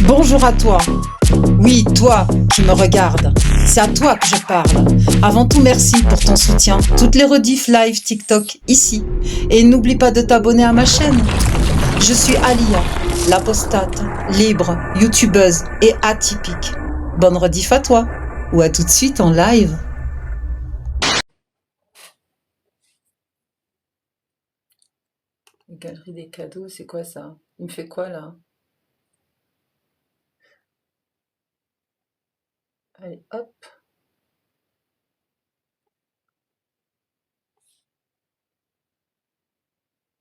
Bonjour à toi. Oui, toi qui me regardes. C'est à toi que je parle. Avant tout, merci pour ton soutien. Toutes les rediffs live TikTok ici. Et n'oublie pas de t'abonner à ma chaîne. Je suis Alia, l'apostate, libre, youtubeuse et atypique. Bonne rediff à toi. Ou à tout de suite en live. Galerie des cadeaux, c'est quoi ça? Il me fait quoi là? Allez, hop.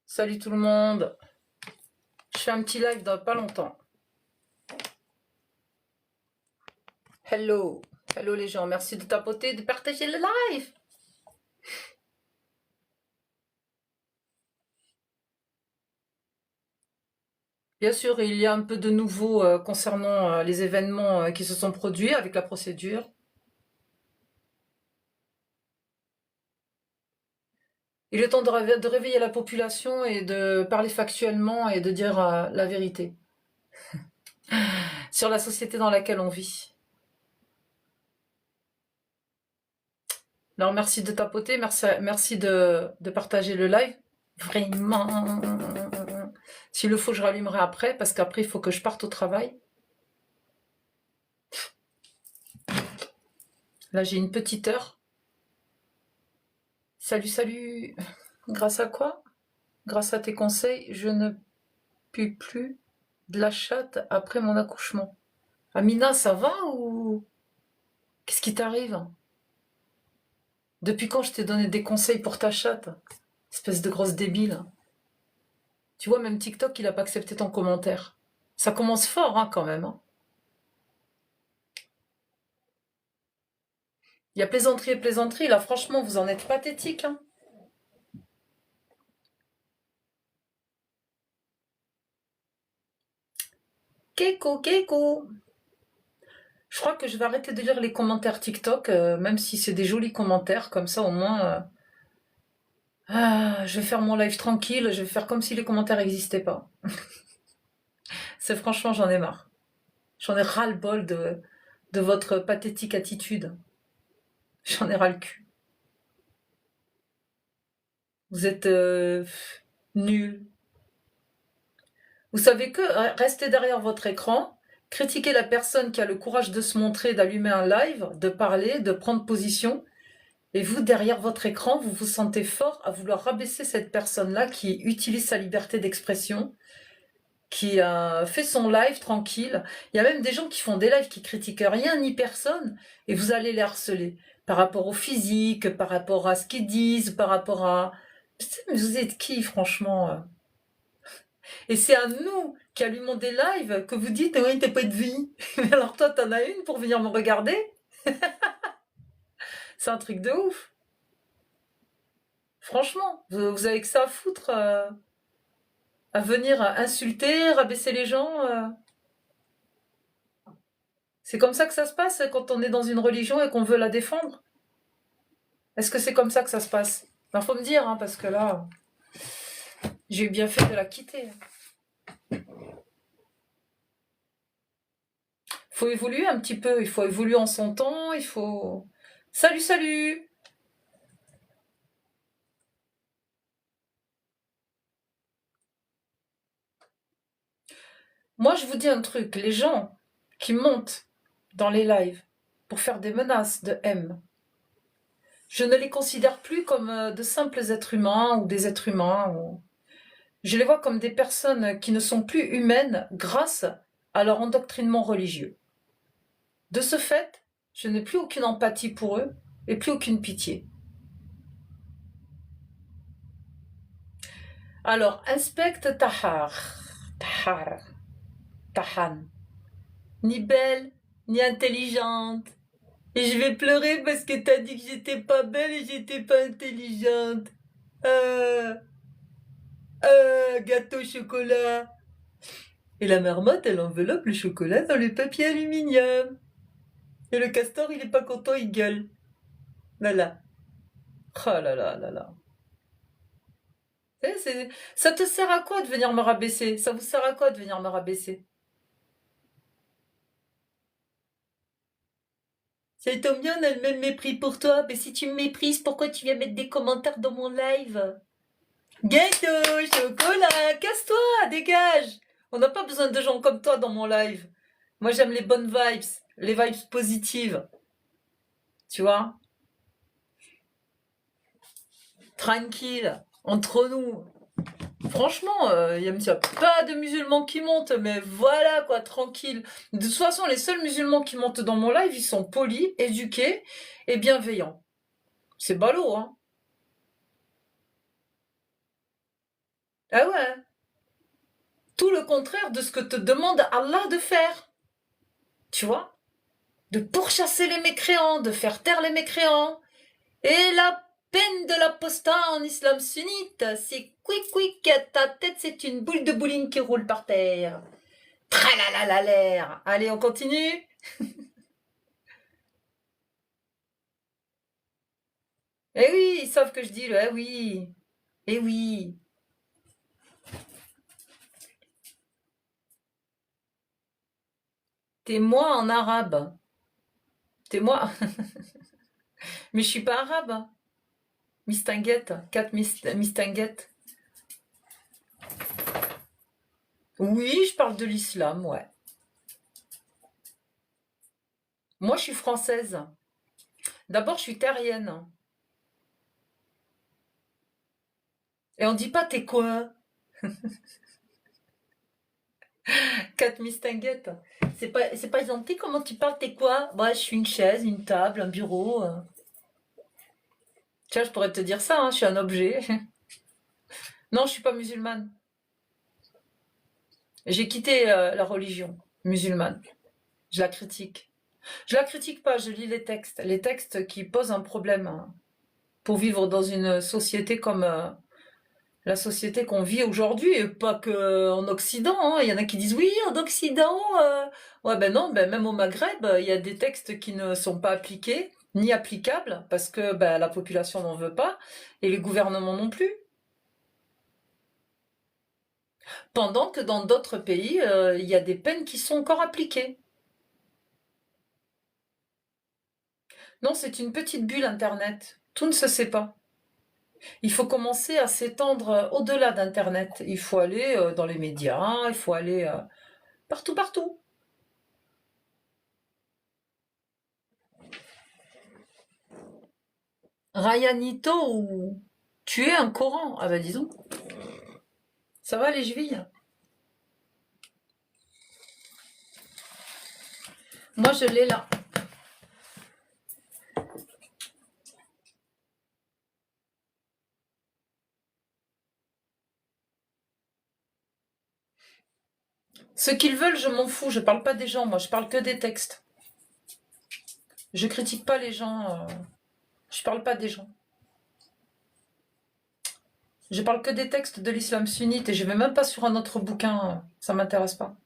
Salut tout le monde. Je fais un petit live dans pas longtemps. Hello. Hello les gens. Merci de tapoter, de partager le live. Bien sûr, il y a un peu de nouveau concernant les événements qui se sont produits avec la procédure. Il est temps de réveiller la population et de parler factuellement et de dire la vérité sur la société dans laquelle on vit. Alors merci de tapoter, merci de partager le live. Vraiment. S'il le faut, je rallumerai après, parce qu'après, il faut que je parte au travail. Là, j'ai une petite heure. Salut, salut. Grâce à quoi? Grâce à tes conseils, je ne puis plus de la chatte après mon accouchement. Amina, ça va ou qu'est-ce qui t'arrive? Depuis quand je t'ai donné des conseils pour ta chatte? Espèce de grosse débile. Tu vois, même TikTok, il a pas accepté ton commentaire. Ça commence fort, hein, quand même. Hein. Il y a plaisanterie et plaisanterie. Là, franchement, vous en êtes pathétique. Hein. Keiko, Keiko. Je crois que je vais arrêter de lire les commentaires TikTok, même si c'est des jolis commentaires. Comme ça, au moins, je vais faire mon live tranquille. Je vais faire comme si les commentaires n'existaient pas. C'est franchement, j'en ai marre. J'en ai ras-le-bol de votre pathétique attitude. J'en ai ras le cul. Vous êtes nuls. Vous savez que restez derrière votre écran, critiquez la personne qui a le courage de se montrer, d'allumer un live, de parler, de prendre position, et vous, derrière votre écran, vous vous sentez fort à vouloir rabaisser cette personne-là qui utilise sa liberté d'expression, qui a fait son live tranquille. Il y a même des gens qui font des lives qui critiquent rien ni personne, et vous allez les harceler par rapport au physique, par rapport à ce qu'ils disent, par rapport à... Mais vous êtes qui, franchement Et c'est à nous qui allumons des lives que vous dites oui, t'as pas de vie. Mais alors toi, t'en as une pour venir me regarder? C'est un truc de ouf. Franchement, vous avez que ça à foutre à venir insulter, rabaisser les gens. C'est comme ça que ça se passe quand on est dans une religion et qu'on veut la défendre? Est-ce que c'est comme ça que ça se passe? Il faut me dire, hein, parce que là, j'ai eu bien fait de la quitter. Il faut évoluer un petit peu, il faut évoluer en son temps, il faut... Salut, salut! Moi, je vous dis un truc, les gens qui montent dans les lives pour faire des menaces de M, je ne les considère plus comme de simples êtres humains ou des êtres humains. Je les vois comme des personnes qui ne sont plus humaines grâce à leur endoctrinement religieux. De ce fait, je n'ai plus aucune empathie pour eux et plus aucune pitié. Alors, inspecte Tahan, ni belle, ni intelligente. Et je vais pleurer parce que t'as dit que j'étais pas belle et j'étais pas intelligente. Euh, gâteau au chocolat. Et la marmotte, elle enveloppe le chocolat dans le papier aluminium. Et le castor, il est pas content, il gueule. Voilà. Oh là là là là. Ça te sert à quoi de venir me rabaisser? Ça vous sert à quoi de venir me rabaisser? Ça tombe bien, on a le même mépris pour toi. Mais si tu me méprises, pourquoi tu viens mettre des commentaires dans mon live? Gâteau, chocolat, casse-toi, dégage. On n'a pas besoin de gens comme toi dans mon live. Moi, j'aime les vibes positives, tu vois, tranquille, entre nous. Franchement, il y a pas de musulmans qui montent, mais voilà quoi, tranquille. De toute façon, les seuls musulmans qui montent dans mon live, ils sont polis, éduqués et bienveillants. C'est ballot, hein. Ah ouais, tout le contraire de ce que te demande Allah de faire, tu vois, de pourchasser les mécréants, de faire taire les mécréants. Et la peine de l'apostat en islam sunnite, c'est quick quick, ta tête c'est une boule de bowling qui roule par terre. Tralala l'air. Allez, on continue. Eh oui, ils savent que je dis le eh oui. Eh oui. T'es moi en arabe. T'es moi. Mais je suis pas arabe. Mistinguette. 4 mistinguettes. Oui, je parle de l'islam, ouais. Moi, je suis française. D'abord, je suis terrienne. Et on dit pas t'es quoi? 4 mistinguettes. C'est pas gentil comment tu parles, t'es quoi? Moi, je suis une chaise, une table, un bureau. Tiens, je pourrais te dire ça, hein, je suis un objet. Non, je suis pas musulmane. J'ai quitté la religion musulmane. Je la critique. Je la critique pas, je lis les textes. Les textes qui posent un problème hein, pour vivre dans une société comme la société qu'on vit aujourd'hui, et pas que en Occident. Hein. Il y en a qui disent oui, en Occident. Ouais, ben non, ben même au Maghreb, il y a des textes qui ne sont pas appliqués, ni applicables, parce que ben, la population n'en veut pas, et les gouvernements non plus. Pendant que dans d'autres pays, il y a des peines qui sont encore appliquées. Non, c'est une petite bulle Internet. Tout ne se sait pas. Il faut commencer à s'étendre au-delà d'Internet. Il faut aller dans les médias, il faut aller partout, partout. Rayanito ou tuer un Coran. Ah bah disons, ça va les chevilles. Moi je l'ai là. Ce qu'ils veulent, je m'en fous. Je parle pas des gens, moi je parle que des textes. Je critique pas les gens. Je parle pas des gens. Je parle que des textes de l'islam sunnite et je vais même pas sur un autre bouquin. Ça m'intéresse pas.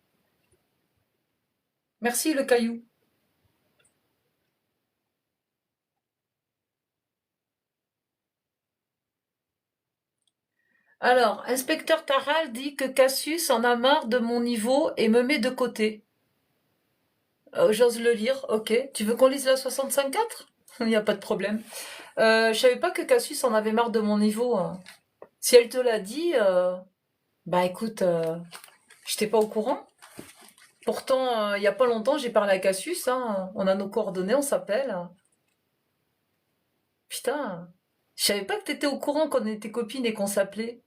Merci le caillou. Alors, inspecteur Taral dit que Cassius en a marre de mon niveau et me met de côté. J'ose le lire, ok. Tu veux qu'on lise la 65.4? Il n'y a pas de problème. Je savais pas que Cassius en avait marre de mon niveau. Hein. Si elle te l'a dit, bah écoute, j'étais pas au courant. Pourtant, il y a pas longtemps, j'ai parlé à Cassius. Hein. On a nos coordonnées, on s'appelle. Putain, je savais pas que t'étais au courant qu'on était copines et qu'on s'appelait.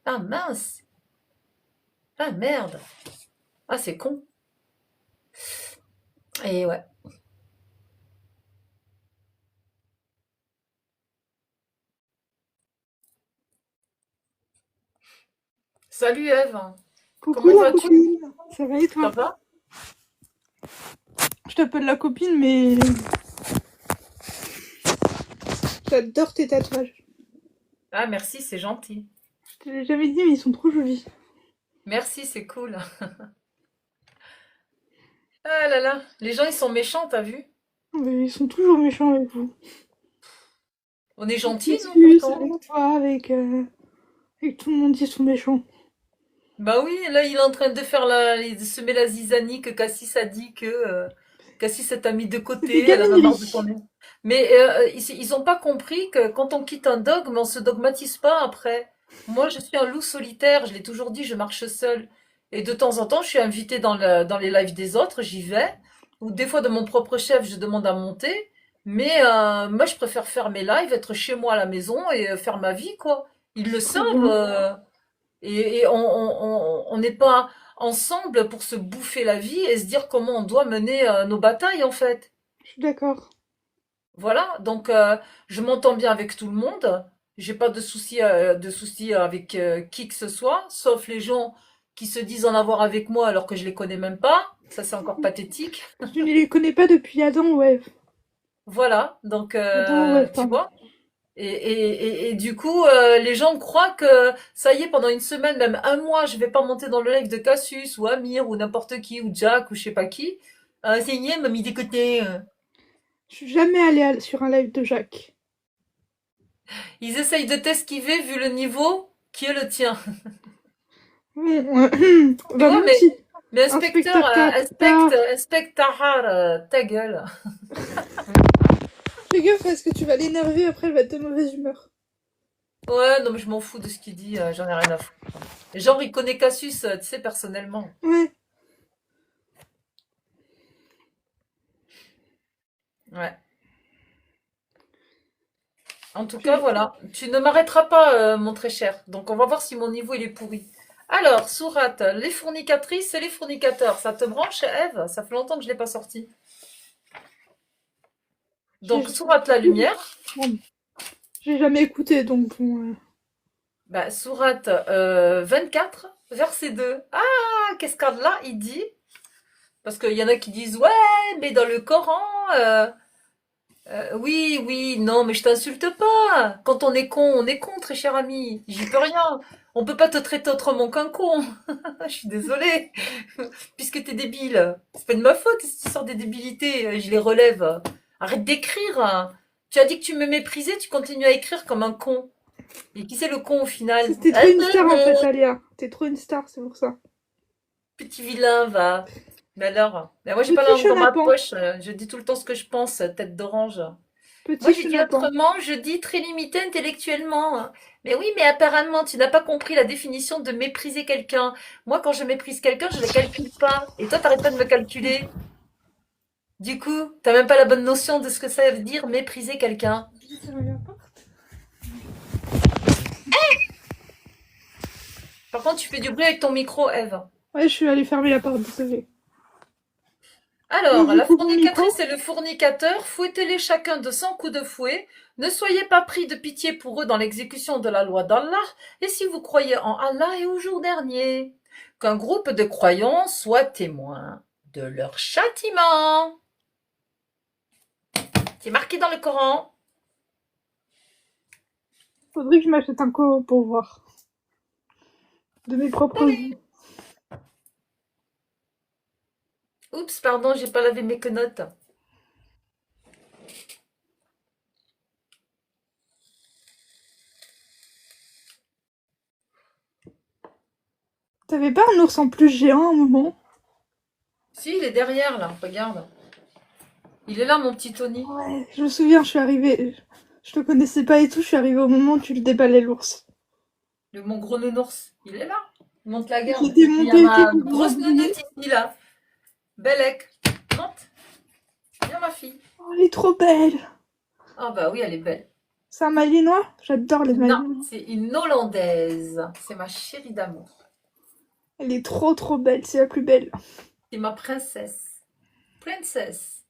Ah mince. Ah merde. Ah c'est con. Et ouais. Salut Eve. Coucou Comment la vas-tu? copine, ça va et Ça toi? va? Je t'appelle la copine, mais j'adore tes tatouages. Ah merci, c'est gentil. Je te l'ai jamais dit, mais ils sont trop jolis. Merci, c'est cool. Ah là là, les gens ils sont méchants, t'as vu? Mais ils sont toujours méchants avec vous. On est Avec gentils, nous, Jessus, pourtant. avec toi, avec tout le monde, ils sont méchants. Bah oui, là il est en train de faire de semer la zizanie que Cassis a dit que Cassie t'a mis de C'est des côté, elle en a marre de gamines. ton nez. Mais ils ont pas compris que quand on quitte un dogme, on se dogmatise pas après. Moi, je suis un loup solitaire, je l'ai toujours dit, je marche seule. Et de temps en temps, je suis invitée dans les lives des autres, j'y vais. Ou des fois, de mon propre chef, je demande à monter. Mais moi, je préfère faire mes lives, être chez moi à la maison et faire ma vie, quoi. Ils le C'est très savent. bien. Et on n'est pas ensemble pour se bouffer la vie et se dire comment on doit mener nos batailles, en fait. Je suis d'accord. Voilà, donc je m'entends bien avec tout le monde. J'ai pas de soucis avec qui que ce soit, sauf les gens qui se disent en avoir avec moi alors que je les connais même pas. Ça, c'est encore pathétique. Je ne les connais pas depuis Adam, ouais. Voilà, donc Adam, ouais, tu pardon. vois. Et du coup, les gens croient que ça y est, pendant une semaine, même un mois, je vais pas monter dans le live de Cassius ou Amir ou n'importe qui ou Jack ou je sais pas qui. Ça y est, m'a mis des côtés. Je suis jamais allée sur un live de Jacques. Ils essayent de t'esquiver vu le niveau qui est le tien. Bon, Tu bah vois, mon petit mais inspecteur inspecte ta rare, ta gueule. fais gaffe parce que tu vas l'énerver, après elle va être de mauvaise humeur. Ouais, non, mais je m'en fous de ce qu'il dit, j'en ai rien à foutre. Genre, il connaît Cassius, tu sais, personnellement. Ouais, Ouais. En tout cas, puis voilà. Tu ne m'arrêteras pas, mon très cher. Donc, on va voir si mon niveau, il est pourri. Alors, Sourate, les fournicatrices et les fournicateurs. Ça te branche, Eve? Ça fait longtemps que je l'ai pas sorti. Donc, j'ai Sourate la lumière. bon, j'ai jamais écouté donc bon. Bah, Sourate 24, verset 2. Ah, qu'est-ce qu'Allah, il dit? Parce qu'il y en a qui disent, ouais, mais dans le Coran, oui, oui, non, mais je t'insulte pas. Quand on est con, très cher ami. J'y peux rien. On peut pas te traiter autrement qu'un con. Je suis désolée. Puisque t'es débile. C'est pas de ma faute si tu sors des débilités. Je les relève. Arrête d'écrire. Tu as dit que tu me méprisais, tu continues à écrire comme un con. Et qui c'est le con au final? T'es trop une star en fait, Alia. T'es trop une star, c'est pour ça. Petit vilain, va. Mais alors? Mais moi, j'ai pas la Petit langue dans ma chenapan. poche. Je dis tout le temps ce que je pense, tête d'orange. Moi, Petit j'ai dit chenapan. autrement, je dis très limité intellectuellement. Mais oui, mais apparemment, tu n'as pas compris la définition de mépriser quelqu'un. Moi, quand je méprise quelqu'un, je ne le calcule pas. Et toi, t'arrêtes pas de me calculer. Du coup, t'as même pas la bonne notion de ce que ça veut dire mépriser quelqu'un. Par contre, tu fais du bruit avec ton micro, Eve. Ouais, je suis allée fermer la porte, désolée. Et Alors, du la coup, mon micro? fournicatrice et le fournicateur, fouettez-les chacun de 100 coups de fouet. Ne soyez pas pris de pitié pour eux dans l'exécution de la loi d'Allah, et si vous croyez en Allah et au jour dernier, qu'un groupe de croyants soit témoin de leur châtiment. C'est marqué dans le Coran. Faudrait que je m'achète un Coran pour voir. De mes propres yeux. Oups, pardon, j'ai pas lavé mes quenottes. T'avais pas un ours en plus géant à un moment? Si, il est derrière là, regarde. Il est là, mon petit Tony. Ouais, je me souviens, je suis arrivée. Je te connaissais pas et tout, je suis arrivée au moment où tu le déballais l'ours. Mon gros nounours. Il est là. Monte la garde. J'étais Il y a montée, t'es ma pour grosse m'habiller. nounoute ici là. Bellec. Monte. Viens, ma fille. Oh, elle est trop belle. Ah bah oui, elle est belle. C'est un malinois? J'adore les Non, malinois. c'est une Hollandaise. C'est ma chérie d'amour. Elle est trop trop belle, c'est la plus belle. C'est ma princesse. Princess.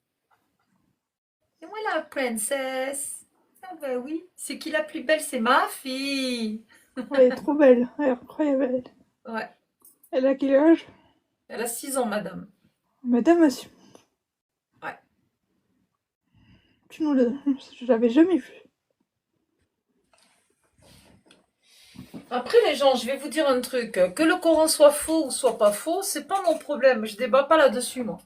Et moi la princesse. Ah bah oui. C'est qui la plus belle? C'est ma fille. Ouais, elle est trop belle. Elle est incroyable. Ouais. Elle a quel âge? Elle a 6 ans, madame. Madame, Ouais. tu nous le... Je l'avais jamais vu. Après, les gens, je vais vous dire un truc. Que le Coran soit faux ou soit pas faux, c'est pas mon problème. Je débat pas là-dessus, moi.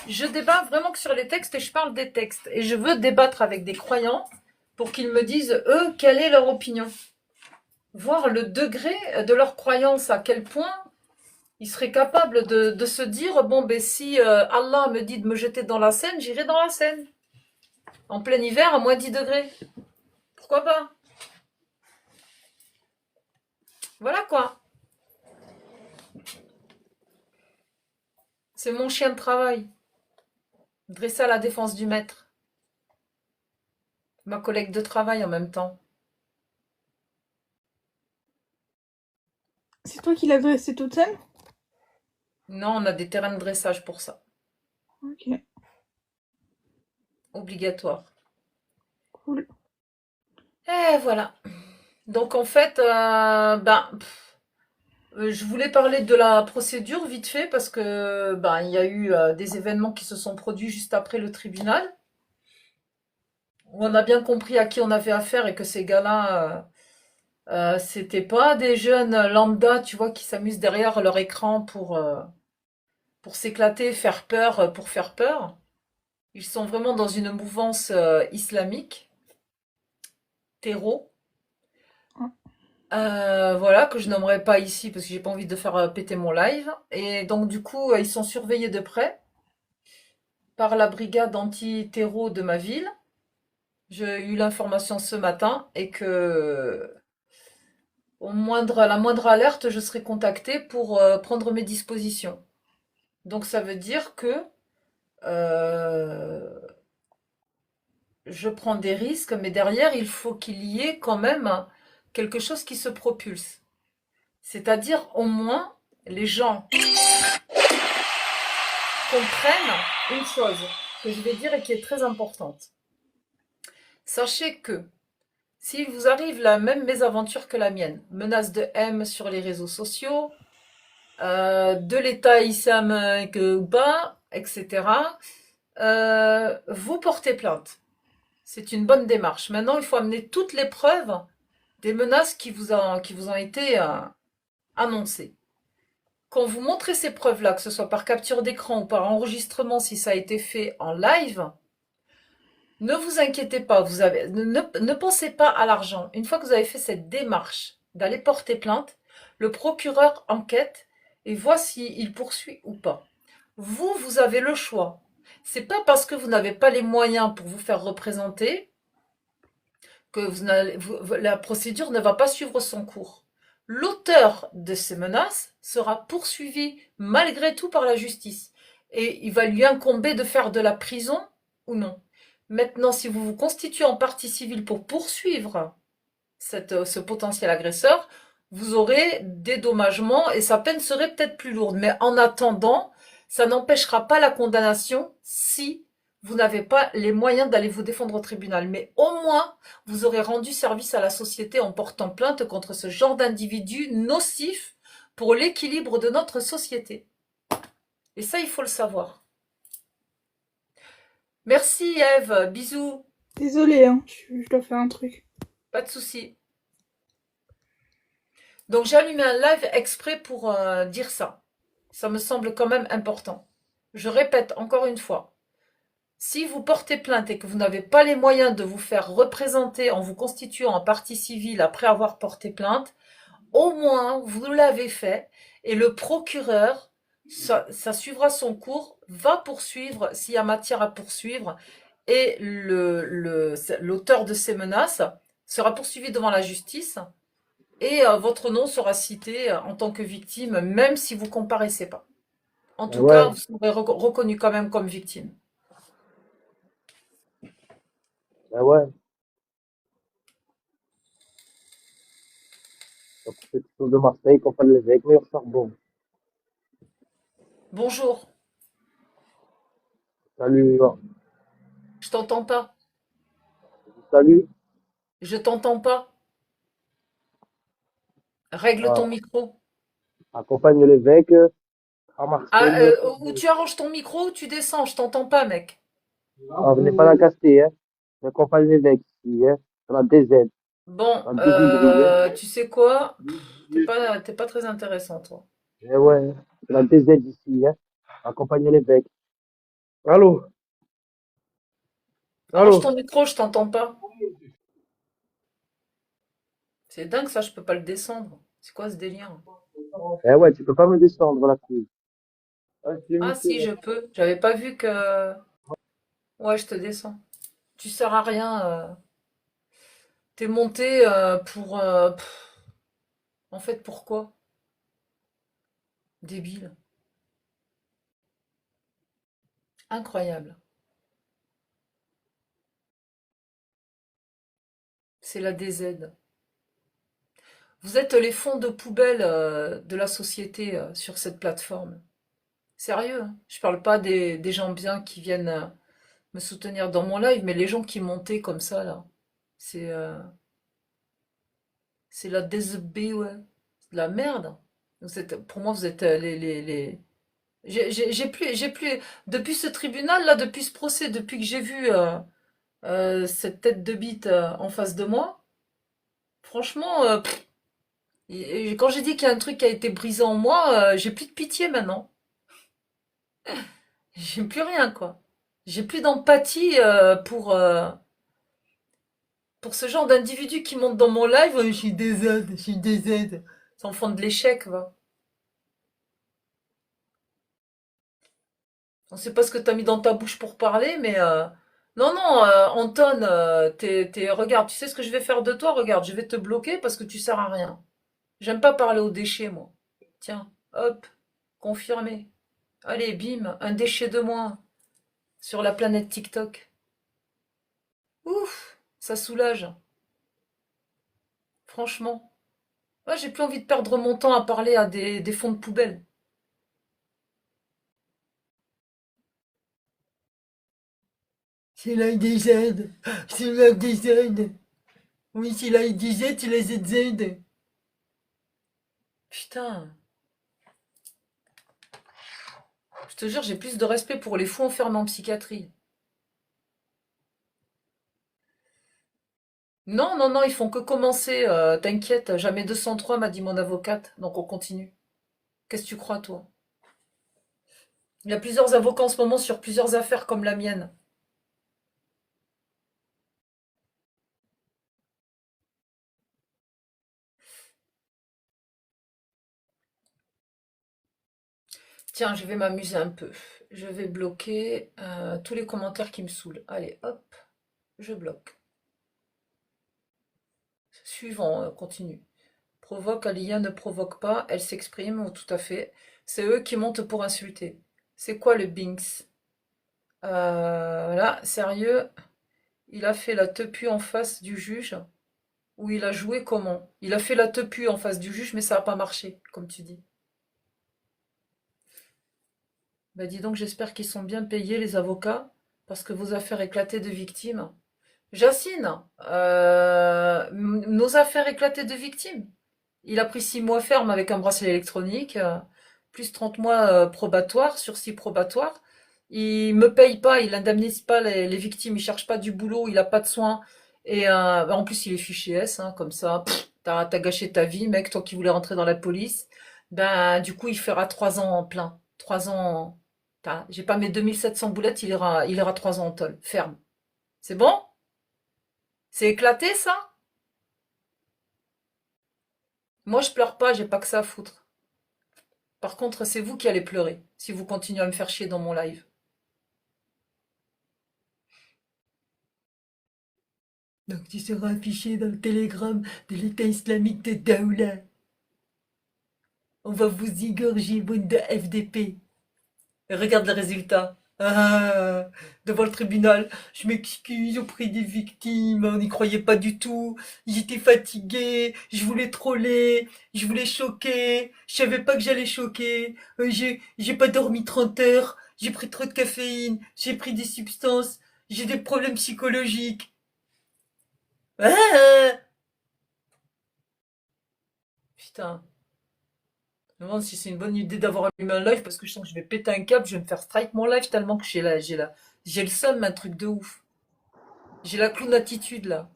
Je débat vraiment que sur les textes et je parle des textes. Et je veux débattre avec des croyants pour qu'ils me disent, eux, quelle est leur opinion. Voir le degré de leur croyance, à quel point Il serait capable de se dire, bon, ben si Allah me dit de me jeter dans la Seine, j'irai dans la Seine. En plein hiver, à moins 10 degrés. Pourquoi pas? Voilà quoi. C'est mon chien de travail. Dresser à la défense du maître. Ma collègue de travail en même temps. C'est toi qui l'as dressée toute seule? Non, on a des terrains de dressage pour ça. Ok, Obligatoire. cool. Et voilà. Donc en fait, je voulais parler de la procédure vite fait parce que ben, il y a eu des événements qui se sont produits juste après le tribunal où on a bien compris à qui on avait affaire et que ces gars-là, c'était pas des jeunes lambda, tu vois, qui s'amusent derrière leur écran pour s'éclater, faire peur pour faire peur. Ils sont vraiment dans une mouvance islamique, terreau. Voilà, que je nommerai pas ici parce que j'ai pas envie de faire péter mon live. Et donc du coup, ils sont surveillés de près par la brigade anti-terreau de ma ville. J'ai eu l'information ce matin et que la moindre alerte, je serai contactée pour prendre mes dispositions. Donc ça veut dire que euh, je prends des risques, mais derrière, il faut qu'il y ait quand même quelque chose qui se propulse. C'est-à-dire au moins les gens comprennent une chose que je vais dire et qui est très importante. Sachez que s'il vous arrive la même mésaventure que la mienne, menace de haine sur les réseaux sociaux, de l'État islamique ou pas, etc., vous portez plainte. C'est une bonne démarche. Maintenant, il faut amener toutes les preuves des menaces qui vous ont été annoncées. Quand vous montrez ces preuves-là, que ce soit par capture d'écran ou par enregistrement, si ça a été fait en live, ne vous inquiétez pas, ne pensez pas à l'argent. Une fois que vous avez fait cette démarche d'aller porter plainte, le procureur enquête et voit s'il poursuit ou pas. Vous, vous avez le choix. C'est pas parce que vous n'avez pas les moyens pour vous faire représenter que la procédure ne va pas suivre son cours. L'auteur de ces menaces sera poursuivi malgré tout par la justice et il va lui incomber de faire de la prison ou non. Maintenant, si vous vous constituez en partie civile pour poursuivre ce potentiel agresseur, vous aurez des dommagements et sa peine serait peut-être plus lourde. Mais en attendant, ça n'empêchera pas la condamnation si vous n'avez pas les moyens d'aller vous défendre au tribunal. Mais au moins, vous aurez rendu service à la société en portant plainte contre ce genre d'individus nocifs pour l'équilibre de notre société. Et ça, il faut le savoir. Merci Eve, bisous, Désolée, hein, je dois faire un truc. pas de souci. Donc j'ai allumé un live exprès pour dire ça. Ça me semble quand même important. Je répète encore une fois, si vous portez plainte et que vous n'avez pas les moyens de vous faire représenter en vous constituant en partie civile après avoir porté plainte, au moins vous l'avez fait et le procureur, ça suivra son cours, va poursuivre s'il y a matière à poursuivre et l'auteur de ces menaces sera poursuivi devant la justice et votre nom sera cité en tant que victime, même si vous comparaissez pas. En Ah tout cas, ouais, vous serez reconnu quand même comme victime. ah ouais. Donc, c'est plutôt de Marseille qu'on parle les aigles au charbon. Bonjour, Salut, je t'entends pas. salut. Je t'entends pas. Règle ton Ah, micro. accompagne l'évêque à Ah, Marseille. ou tu arranges ton micro ou tu descends, je t'entends pas, mec. Ah, venez pas l'encaster, hein. J'accompagne l'évêque ici, hein. Sur la DZ, Bon, en déshybride, hein. tu sais quoi? T'es pas très intéressant, toi. Eh ouais, c'est la DZ ici, hein. Accompagne l'évêque. Allô, Arrange allô. ton micro, je t'entends pas. C'est dingue ça, je peux pas le descendre. C'est quoi ce délire? Eh ouais, tu peux pas me descendre la couille. Ah, je t'ai Ah muté, si, là. je peux. J'avais pas vu que... Ouais, je te descends. Tu sers à rien. T'es monté pour... en fait, pourquoi? Débile. Incroyable. C'est la DZ. Vous êtes les fonds de poubelle de la société sur cette plateforme. Sérieux, hein. Je parle pas des gens bien qui viennent me soutenir dans mon live, mais les gens qui montaient comme ça, là. C'est c'est la DZB, ouais. C'est de la merde. Pour moi, vous êtes j'ai plus, depuis ce tribunal, là, depuis ce procès, depuis que j'ai vu cette tête de bite en face de moi, franchement, et quand j'ai dit qu'il y a un truc qui a été brisé en moi, j'ai plus de pitié maintenant. J'ai plus rien, quoi. J'ai plus d'empathie pour ce genre d'individu qui monte dans mon live. Je suis DZ, je suis DZ. C'est enfant de l'échec, va. On sait pas ce que t'as mis dans ta bouche pour parler, mais non, non, Anton, regarde, tu sais ce que je vais faire de toi? Regarde, je vais te bloquer parce que tu sers à rien. J'aime pas parler aux déchets, moi. Tiens, hop, confirmé. Allez, bim, un déchet de moins sur la planète TikTok. Ouf, ça soulage, franchement. Moi, j'ai plus envie de perdre mon temps à parler à des fonds de poubelle. C'est la DZ, c'est la DZ. Oui, c'est la DZ, c'est la ZZ. Putain, je te jure, j'ai plus de respect pour les fous enfermés en psychiatrie. Non, non, non, ils font que commencer, t'inquiète, jamais 203 m'a dit mon avocate, donc on continue. Qu'est-ce que tu crois, toi? Il y a plusieurs avocats en ce moment sur plusieurs affaires comme la mienne. Tiens, je vais m'amuser un peu. Je vais bloquer tous les commentaires qui me saoulent. Allez, hop, je bloque. Suivant, continue. Provoque, Alia ne provoque pas, elle s'exprime, oh, tout à fait. C'est eux qui montent pour insulter. C'est quoi le Binks? Là, sérieux, il a fait la tepu en face du juge, ou il a joué comment? Il a fait la tepu en face du juge, mais ça n'a pas marché, comme tu dis. Bah dis donc, j'espère qu'ils sont bien payés, les avocats, parce que vos affaires éclatées de victimes. Jacine, nos affaires éclatées de victimes. Il a pris 6 mois ferme avec un bracelet électronique, plus 30 mois probatoire, sursis probatoire. Il me paye pas, il indemnise pas les victimes, il cherche pas du boulot, il a pas de soins. Et en plus, il est fiché S, hein, comme ça. T'as gâché ta vie, mec, toi qui voulais rentrer dans la police. Ben, du coup, il fera 3 ans en plein. 3 ans. J'ai pas mes 2700 boulettes, il ira 3 ans en tôle. Ferme. C'est bon? C'est éclaté, ça? Moi, je pleure pas, j'ai pas que ça à foutre. Par contre, c'est vous qui allez pleurer si vous continuez à me faire chier dans mon live. Donc tu seras affiché dans le télégramme de l'État islamique de Daoula. On va vous égorger, bande de FDP. Et regarde le résultat. Ah, devant le tribunal, je m'excuse auprès des victimes, on n'y croyait pas du tout, j'étais fatiguée, je voulais troller, je voulais choquer, je savais pas que j'allais choquer, j'ai pas dormi 30 heures, j'ai pris trop de caféine, j'ai pris des substances, j'ai des problèmes psychologiques. Ah, putain, je me demande si c'est une bonne idée d'avoir allumé un live parce que je sens que je vais péter un câble, je vais me faire strike mon live tellement que j'ai le seum, un truc de ouf. J'ai la clown attitude là.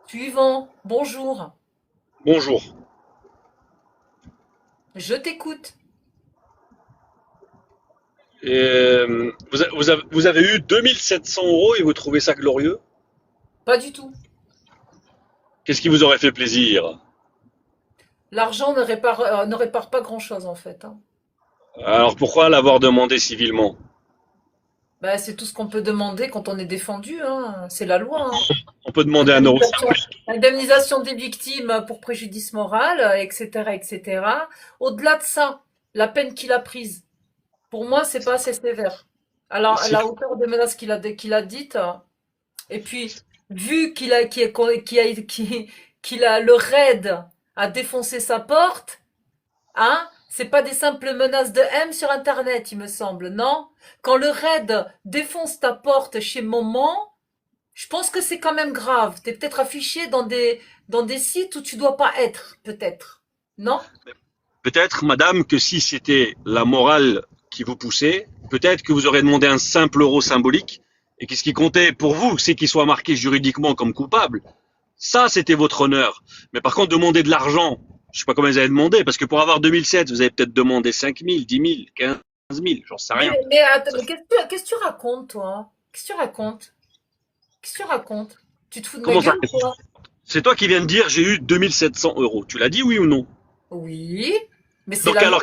Suivant, bonjour, Bonjour. je t'écoute. Vous avez eu 2700 € et vous trouvez ça glorieux? Pas du tout. Qu'est-ce qui vous aurait fait plaisir? L'argent ne répare pas grand-chose en fait, hein. Alors pourquoi l'avoir demandé civilement? Bah, c'est tout ce qu'on peut demander quand on est défendu, hein. C'est la loi, hein. On peut demander un euro Indemnisation, symbolique. indemnisation des victimes pour préjudice moral, etc., etc. Au-delà de ça, la peine qu'il a prise, pour moi, c'est pas assez sévère. Alors, à C'est- la hauteur des menaces qu'il a dites, et puis, vu qu'il a le raid à défoncer sa porte, hein, c'est pas des simples menaces de haine sur Internet, il me semble, non? Quand le raid défonce ta porte chez Maman, je pense que c'est quand même grave. T'es peut-être affiché dans des sites où tu dois pas être, peut-être. Non? Peut-être, madame, que si c'était la morale qui vous poussait, peut-être que vous aurez demandé un simple euro symbolique et que ce qui comptait pour vous, c'est qu'il soit marqué juridiquement comme coupable. Ça, c'était votre honneur. Mais par contre, demander de l'argent, je sais pas combien vous avez demandé, parce que pour avoir 2007, vous avez peut-être demandé 5 000, 10 000, 15 000, j'en sais Mais, rien. mais attends, mais qu'est-ce que tu racontes, toi? Qu'est-ce que tu racontes? Qu'est-ce que tu racontes? Tu te fous de ma Comment ça? gueule, quoi? C'est toi qui viens de dire j'ai eu 2700 euros. Tu l'as dit, oui ou non? Oui, mais c'est Donc la loi. alors,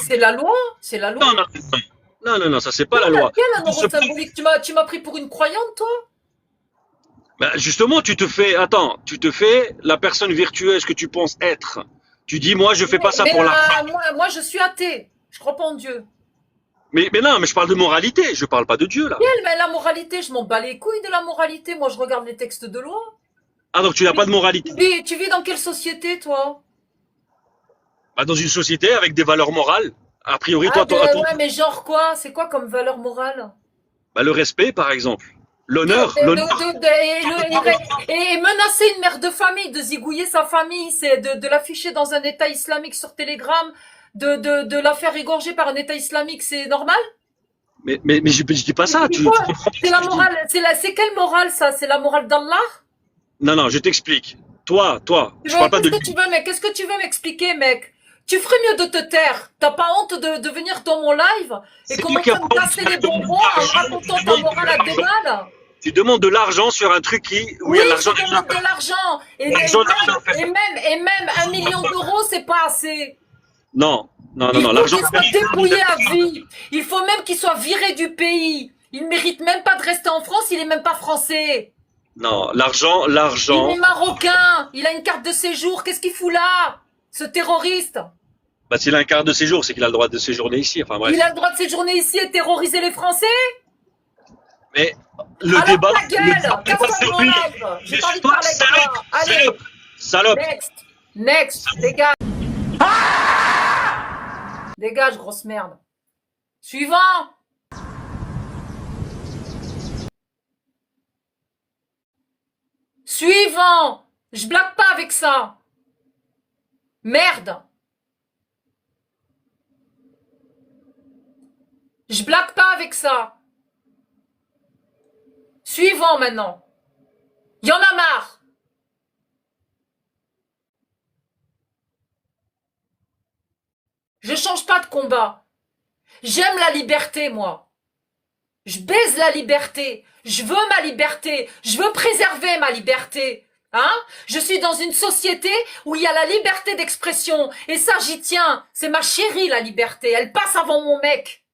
C'est la loi. C'est la loi. non, non, non, non, non, ça c'est pas la loi. Quel un Tu euro te fais- symbolique? Tu m'as pris pour une croyante, toi? Ben, justement, tu te fais la personne virtueuse que tu penses être. Tu dis, moi, je fais pas ça Mais pour l'argent. moi, je suis athée. Je crois pas en Dieu. Mais non, mais je parle de moralité, je parle pas de Dieu là. Mais la moralité, je m'en bats les couilles de la moralité. Moi, je regarde les textes de loi. Ah, donc tu n'as pas de moralité. Tu vis dans quelle société, toi? Bah, dans une société avec des valeurs morales. A priori, Ah, toi, ouais, mais genre quoi? C'est quoi comme valeur morale? bah, le respect, par exemple. De, L'honneur, de, l'honneur. et menacer une mère de famille, de zigouiller sa famille, c'est de l'afficher dans un État islamique sur Telegram, de la faire égorger par un État islamique, c'est normal? Mais je dis pas ça, C'est tu quoi? comprends pas C'est ce la que je dis. morale, c'est quelle morale, ça? C'est la morale d'Allah? Non, non, je t'explique. Toi, je parle pas Qu'est-ce de que tu veux, mec? Qu'est-ce que tu veux m'expliquer, mec? Tu ferais mieux de te taire. T'as pas honte de venir dans mon live et C'est toi qui commencer as à me pas envie casser de les faire de bonbons en me l'argent. racontant ta morale à deux balles? Tu demandes de l'argent sur un truc où il Oui, y a de l'argent je demande déjà. de l'argent. L'argent déjà. Et même 1 million d'euros, c'est pas assez. Non, non, non, Il non, faut l'argent. qu'il soit dépouillé à vie. Il faut même qu'il soit viré du pays. Il mérite même pas de rester en France, il est même pas français. Non, Il est l'argent. marocain. Il a une carte de séjour. Qu'est-ce qu'il fout là? Ce terroriste. Bah, s'il a un quart de séjour, c'est qu'il a le droit de séjourner ici. Enfin bref. Il a le droit de séjourner ici et terroriser les Français? Mais le Alors débat. ta gueule, casse-toi de mon live. J'ai pas envie de parler avec toi. Allez, Salope, salope. next, dégage. Dégage, grosse merde. Suivant. Suivant. Je blague pas avec ça. Merde. Je blague pas avec ça. Suivant maintenant. Y en a marre. Je change pas de combat. J'aime la liberté, moi. Je baise la liberté. Je veux ma liberté. Je veux préserver ma liberté. Hein? Je suis dans une société où il y a la liberté d'expression. Et ça, j'y tiens. C'est ma chérie, la liberté. Elle passe avant mon mec.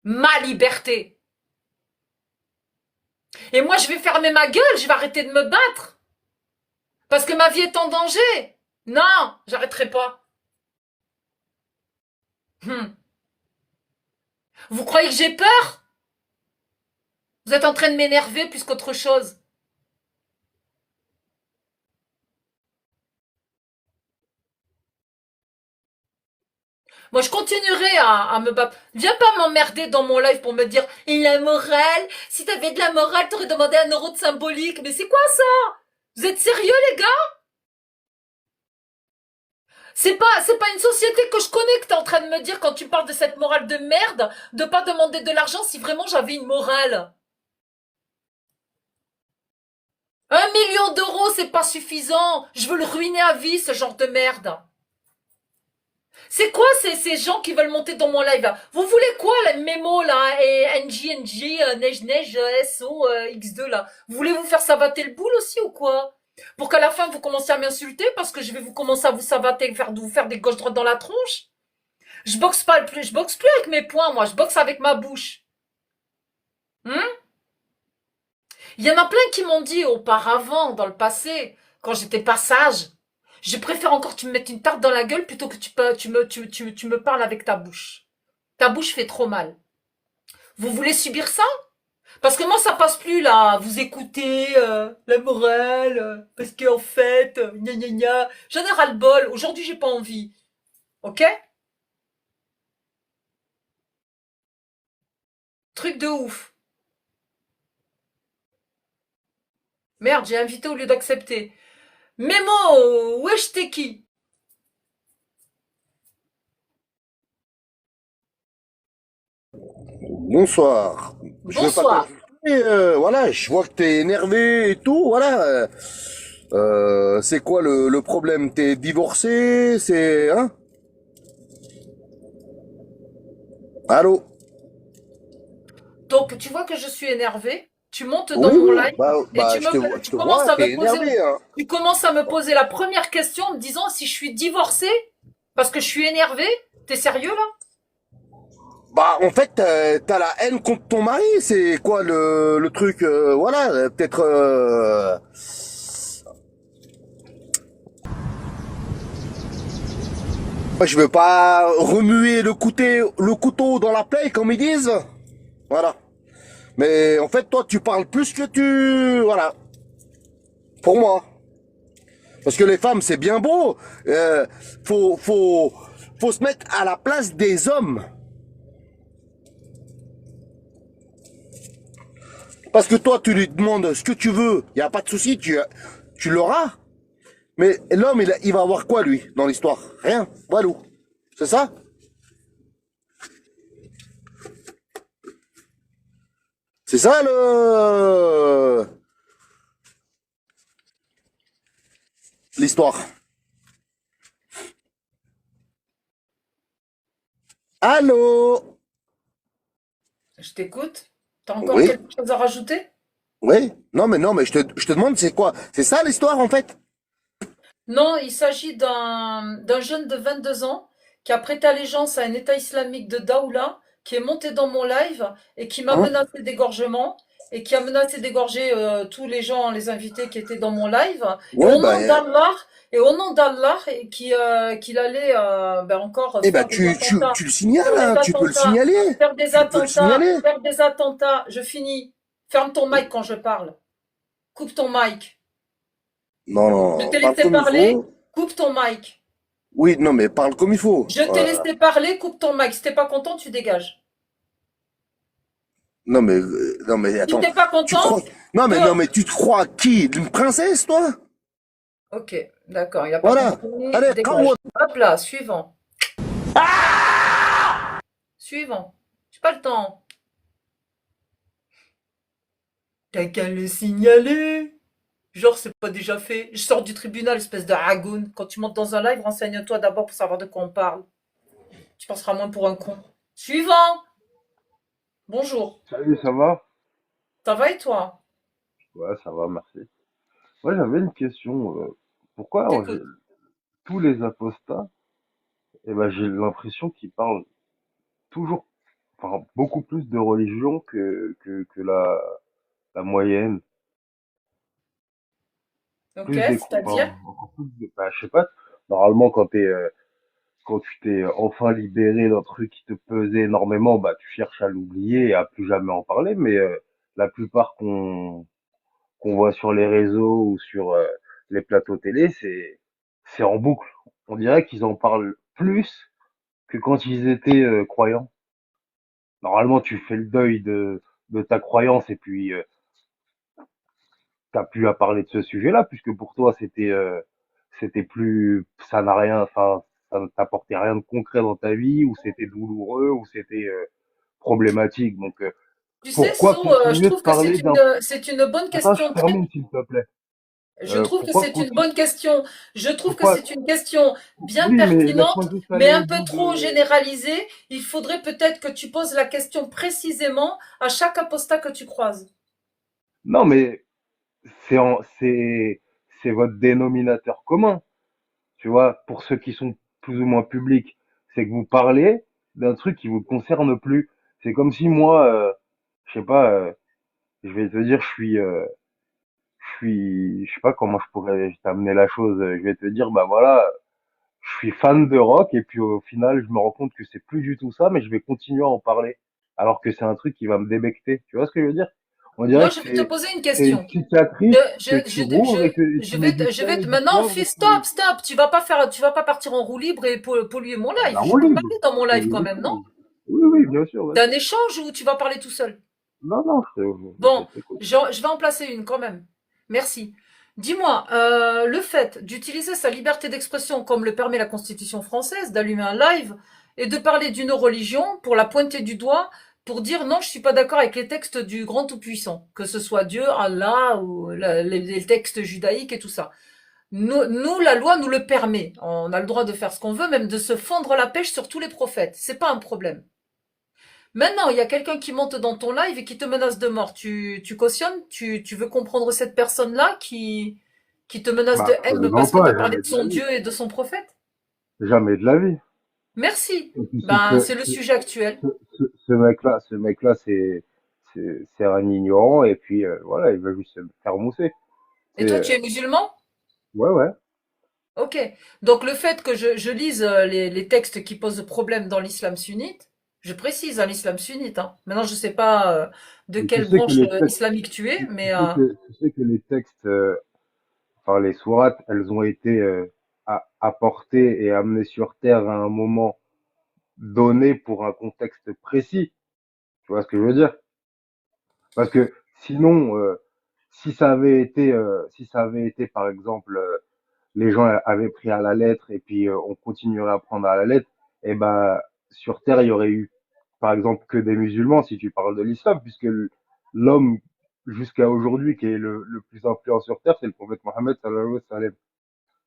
Ma liberté. Et moi, je vais fermer ma gueule. Je vais arrêter de me battre. Parce que ma vie est en danger. Non, j'arrêterai pas. Vous croyez que j'ai peur? Vous êtes en train de m'énerver plus qu'autre chose. Moi, je continuerai à me battre. Viens pas m'emmerder dans mon live pour me dire et la morale, si t'avais de la morale, t'aurais demandé 1 euro de symbolique. Mais c'est quoi ça? Vous êtes sérieux, les gars? C'est pas une société que je connais que t'es en train de me dire quand tu parles de cette morale de merde, de pas demander de l'argent si vraiment j'avais une morale. 1 million d'euros, c'est pas suffisant. Je veux le ruiner à vie, ce genre de merde. C'est quoi ces gens qui veulent monter dans mon live là? Vous voulez quoi, la mémo là, et NG, Neige, SO, X2 là? Vous voulez vous faire savater le boule aussi ou quoi? Pour qu'à la fin, vous commenciez à m'insulter parce que je vais vous commencer à vous savater, vous faire des gauches droites dans la tronche. Je boxe plus avec mes poings, moi, je boxe avec ma bouche. Hein? Il y en a plein qui m'ont dit auparavant, dans le passé, quand j'étais pas sage, je préfère encore que tu me mettes une tarte dans la gueule plutôt que tu me parles avec ta bouche. Ta bouche fait trop mal. Vous voulez subir ça? Parce que moi, ça passe plus, là. Vous écoutez la morale, parce qu'en fait, gna gna gna. J'en ai ras-le-bol. Aujourd'hui, j'ai pas envie. Ok? Truc de ouf. Merde, j'ai invité au lieu d'accepter. Memo, wesh t'es qui? Bonsoir. Je veux pas Bonsoir. t'insulter, voilà, je vois que t'es énervé et tout, voilà. C'est quoi le problème? T'es divorcé? C'est, hein? Allô? Donc, tu vois que je suis énervée. Tu montes dans Oui, mon oui, live et je tu te commences vois, à t'es me poser, énervé, hein. tu commences à me poser la première question en me disant si je suis divorcée parce que je suis énervée. T'es sérieux là? Bah, en fait, t'as la haine contre ton mari, c'est quoi le truc, voilà, peut-être, moi, je veux pas remuer le couteau dans la plaie, comme ils disent. Voilà. Mais en fait, toi, tu parles plus que tu... Voilà. Pour moi. Parce que les femmes, c'est bien beau. Euh, faut se mettre à la place des hommes. Parce que toi, tu lui demandes ce que tu veux. Il n'y a pas de souci, tu l'auras. Mais l'homme, il va avoir quoi, lui, dans l'histoire? Rien. Voilà. C'est ça? C'est ça, l'histoire. Allô? Je t'écoute. T'as encore Oui? quelque chose à rajouter? Oui? Non, mais je te demande, c'est quoi? C'est ça, l'histoire, en fait? Non, il s'agit d'un jeune de 22 ans qui a prêté allégeance à un État islamique de Daoula, qui est monté dans mon live et qui m'a Hein? menacé d'égorgement et qui a menacé d'égorger tous les gens, les invités qui étaient dans mon live. Et Ouais, au bah, nom d'Allah, et qu'il allait encore eh ben, faire des attentats, tu le signales, faire des hein, tu peux le attentats, signaler. faire des Tu peux le attentats, signaler. faire des attentats. Je finis. Ferme ton mic quand je parle. Coupe ton mic. Non, Je non, t'ai parle laissé comme il parler. faut. Coupe ton mic. Oui, non, mais parle comme il faut. Je t'ai laissé parler, coupe ton mic. Si t'es pas content, tu dégages. Non, mais Si attends. t'es pas Tu crois, content, non, dehors. mais tu te crois qui? D'une princesse, toi? Ok, d'accord, il a pas Voilà. compris, Allez, dégage. Hop là, suivant. Suivant. J'ai pas le temps. T'as qu'à le signaler. Genre, c'est pas déjà fait. Je sors du tribunal, espèce de ragoun. Quand tu montes dans un live, renseigne-toi d'abord pour savoir de quoi on parle. Tu passeras moins pour un con. Suivant. Bonjour. Salut, ça va? Ça va et toi? Ouais, ça va, merci. Ouais, j'avais une question. Pourquoi T'écoutes. tous les apostats, eh ben, j'ai l'impression qu'ils parlent toujours, enfin, beaucoup plus de religion que la moyenne. Ok, Plus des, c'est-à-dire? encore plus bah, je sais pas. Normalement, quand tu t'es enfin libéré d'un truc qui te pesait énormément, bah, tu cherches à l'oublier et à plus jamais en parler. Mais la plupart qu'on voit sur les réseaux ou sur les plateaux télé, c'est en boucle. On dirait qu'ils en parlent plus que quand ils étaient croyants. Normalement, tu fais le deuil de ta croyance et puis t'as plus à parler de ce sujet-là puisque pour toi c'était plus ça n'a rien, enfin ça ne t'apportait rien de concret dans ta vie ou c'était douloureux ou c'était problématique. Donc Tu sais, pourquoi So, je continuer de trouve que parler d'un... c'est une bonne Attends, je question. termine s'il te plaît. Je trouve que Pourquoi c'est une continue... bonne question. Je trouve que Pourquoi... c'est une question bien Oui, mais laisse-moi pertinente, juste mais aller au un peu bout trop de... généralisée. Il faudrait peut-être que tu poses la question précisément à chaque apostat que tu croises. Non, mais c'est en- c'est c'est votre dénominateur commun, tu vois, pour ceux qui sont plus ou moins publics. C'est que vous parlez d'un truc qui vous concerne plus. C'est comme si moi, je sais pas, je vais te dire, je sais pas comment je pourrais t'amener la chose. Je vais te dire, bah voilà, je suis fan de rock et puis au final, je me rends compte que c'est plus du tout ça, mais je vais continuer à en parler. Alors que c'est un truc qui va me débecter. Tu vois ce que je veux dire? On Moi, dirait que je vais te poser une c'est une question. cicatrice que tu rouvres et tu mets du Je vais sel et te, du maintenant, poivre et fils, stop, stop. Tu vas pas partir en roue libre et polluer mon live. la Je roue peux libre. parler dans mon C'est live une quand même, non? échange. Oui, oui, bien sûr, C'est vas-y. un échange ou tu vas parler tout seul? Non, non, je Bon, t'écoute. je vais en placer une quand même. Merci. Dis-moi, le fait d'utiliser sa liberté d'expression comme le permet la Constitution française, d'allumer un live et de parler d'une religion pour la pointer du doigt, pour dire non, je suis pas d'accord avec les textes du grand tout-puissant, que ce soit Dieu, Allah ou les textes judaïques et tout ça. La loi nous le permet. On a le droit de faire ce qu'on veut, même de se fendre la pêche sur tous les prophètes. C'est pas un problème. Maintenant, il y a quelqu'un qui monte dans ton live et qui te menace de mort. Tu cautionnes? Tu veux comprendre cette personne-là qui te menace Bah, de haine absolument parce que tu pas, as parlé jamais de de la son vie. Dieu et de son prophète? Jamais de la vie. Merci. Et puis Ben, c'est le sujet actuel. ce mec-là, c'est un ignorant et puis voilà, il veut juste se faire mousser. Et C'est, toi, tu es musulman? ouais, ouais. Ok. Donc le fait que je lise les textes qui posent problème dans l'islam sunnite, je précise, hein, l'islam sunnite, hein. Maintenant, je sais pas de Mais tu quelle sais que branche les textes, islamique tu es, mais tu sais que les textes, enfin les sourates, elles ont été apportées et amenées sur terre à un moment donné pour un contexte précis. Tu vois ce que je veux dire? Parce que sinon, si ça avait été par exemple, les gens avaient pris à la lettre et puis on continuerait à prendre à la lettre, et ben sur terre il y aurait eu, par exemple, que des musulmans si tu parles de l'islam, puisque l'homme jusqu'à aujourd'hui qui est le plus influent sur terre, c'est le prophète Mohammed sallallahu alayhi wa sallam.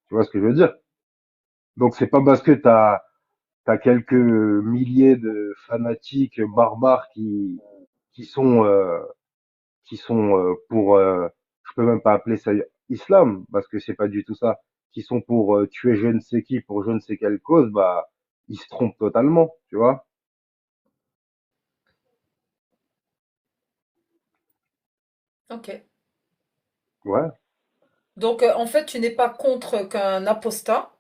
Tu vois ce que je veux dire? Donc c'est pas parce que t'as quelques milliers de fanatiques barbares qui sont pour, je peux même pas appeler ça islam, parce que c'est pas du tout ça, qui sont pour tuer je ne sais qui pour je ne sais quelle cause, bah, ils se trompent totalement, tu vois. ok. Ouais, Donc en fait, tu n'es pas contre qu'un apostat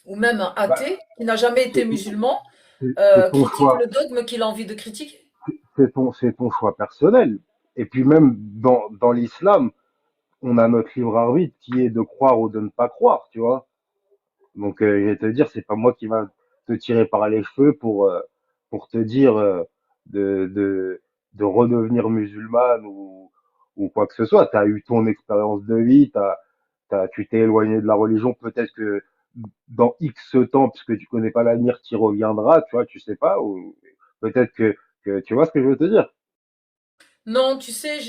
ou même un bah, athée qui n'a jamais été c'est musulman c'est ton critique choix, le dogme qu'il a envie de critiquer. c'est ton choix personnel. Et puis même dans l'islam, on a notre libre arbitre qui est de croire ou de ne pas croire, tu vois. Donc, je vais te dire, c'est pas moi qui va te tirer par les cheveux pour te dire de, de, de redevenir musulmane ou quoi que ce soit. Tu as eu ton expérience de vie, tu t'es éloigné de la religion. Peut-être que dans X temps, puisque tu connais pas l'avenir, tu y reviendras, tu vois, tu sais pas. Ou peut-être que tu vois ce que je veux te dire. Non, tu sais,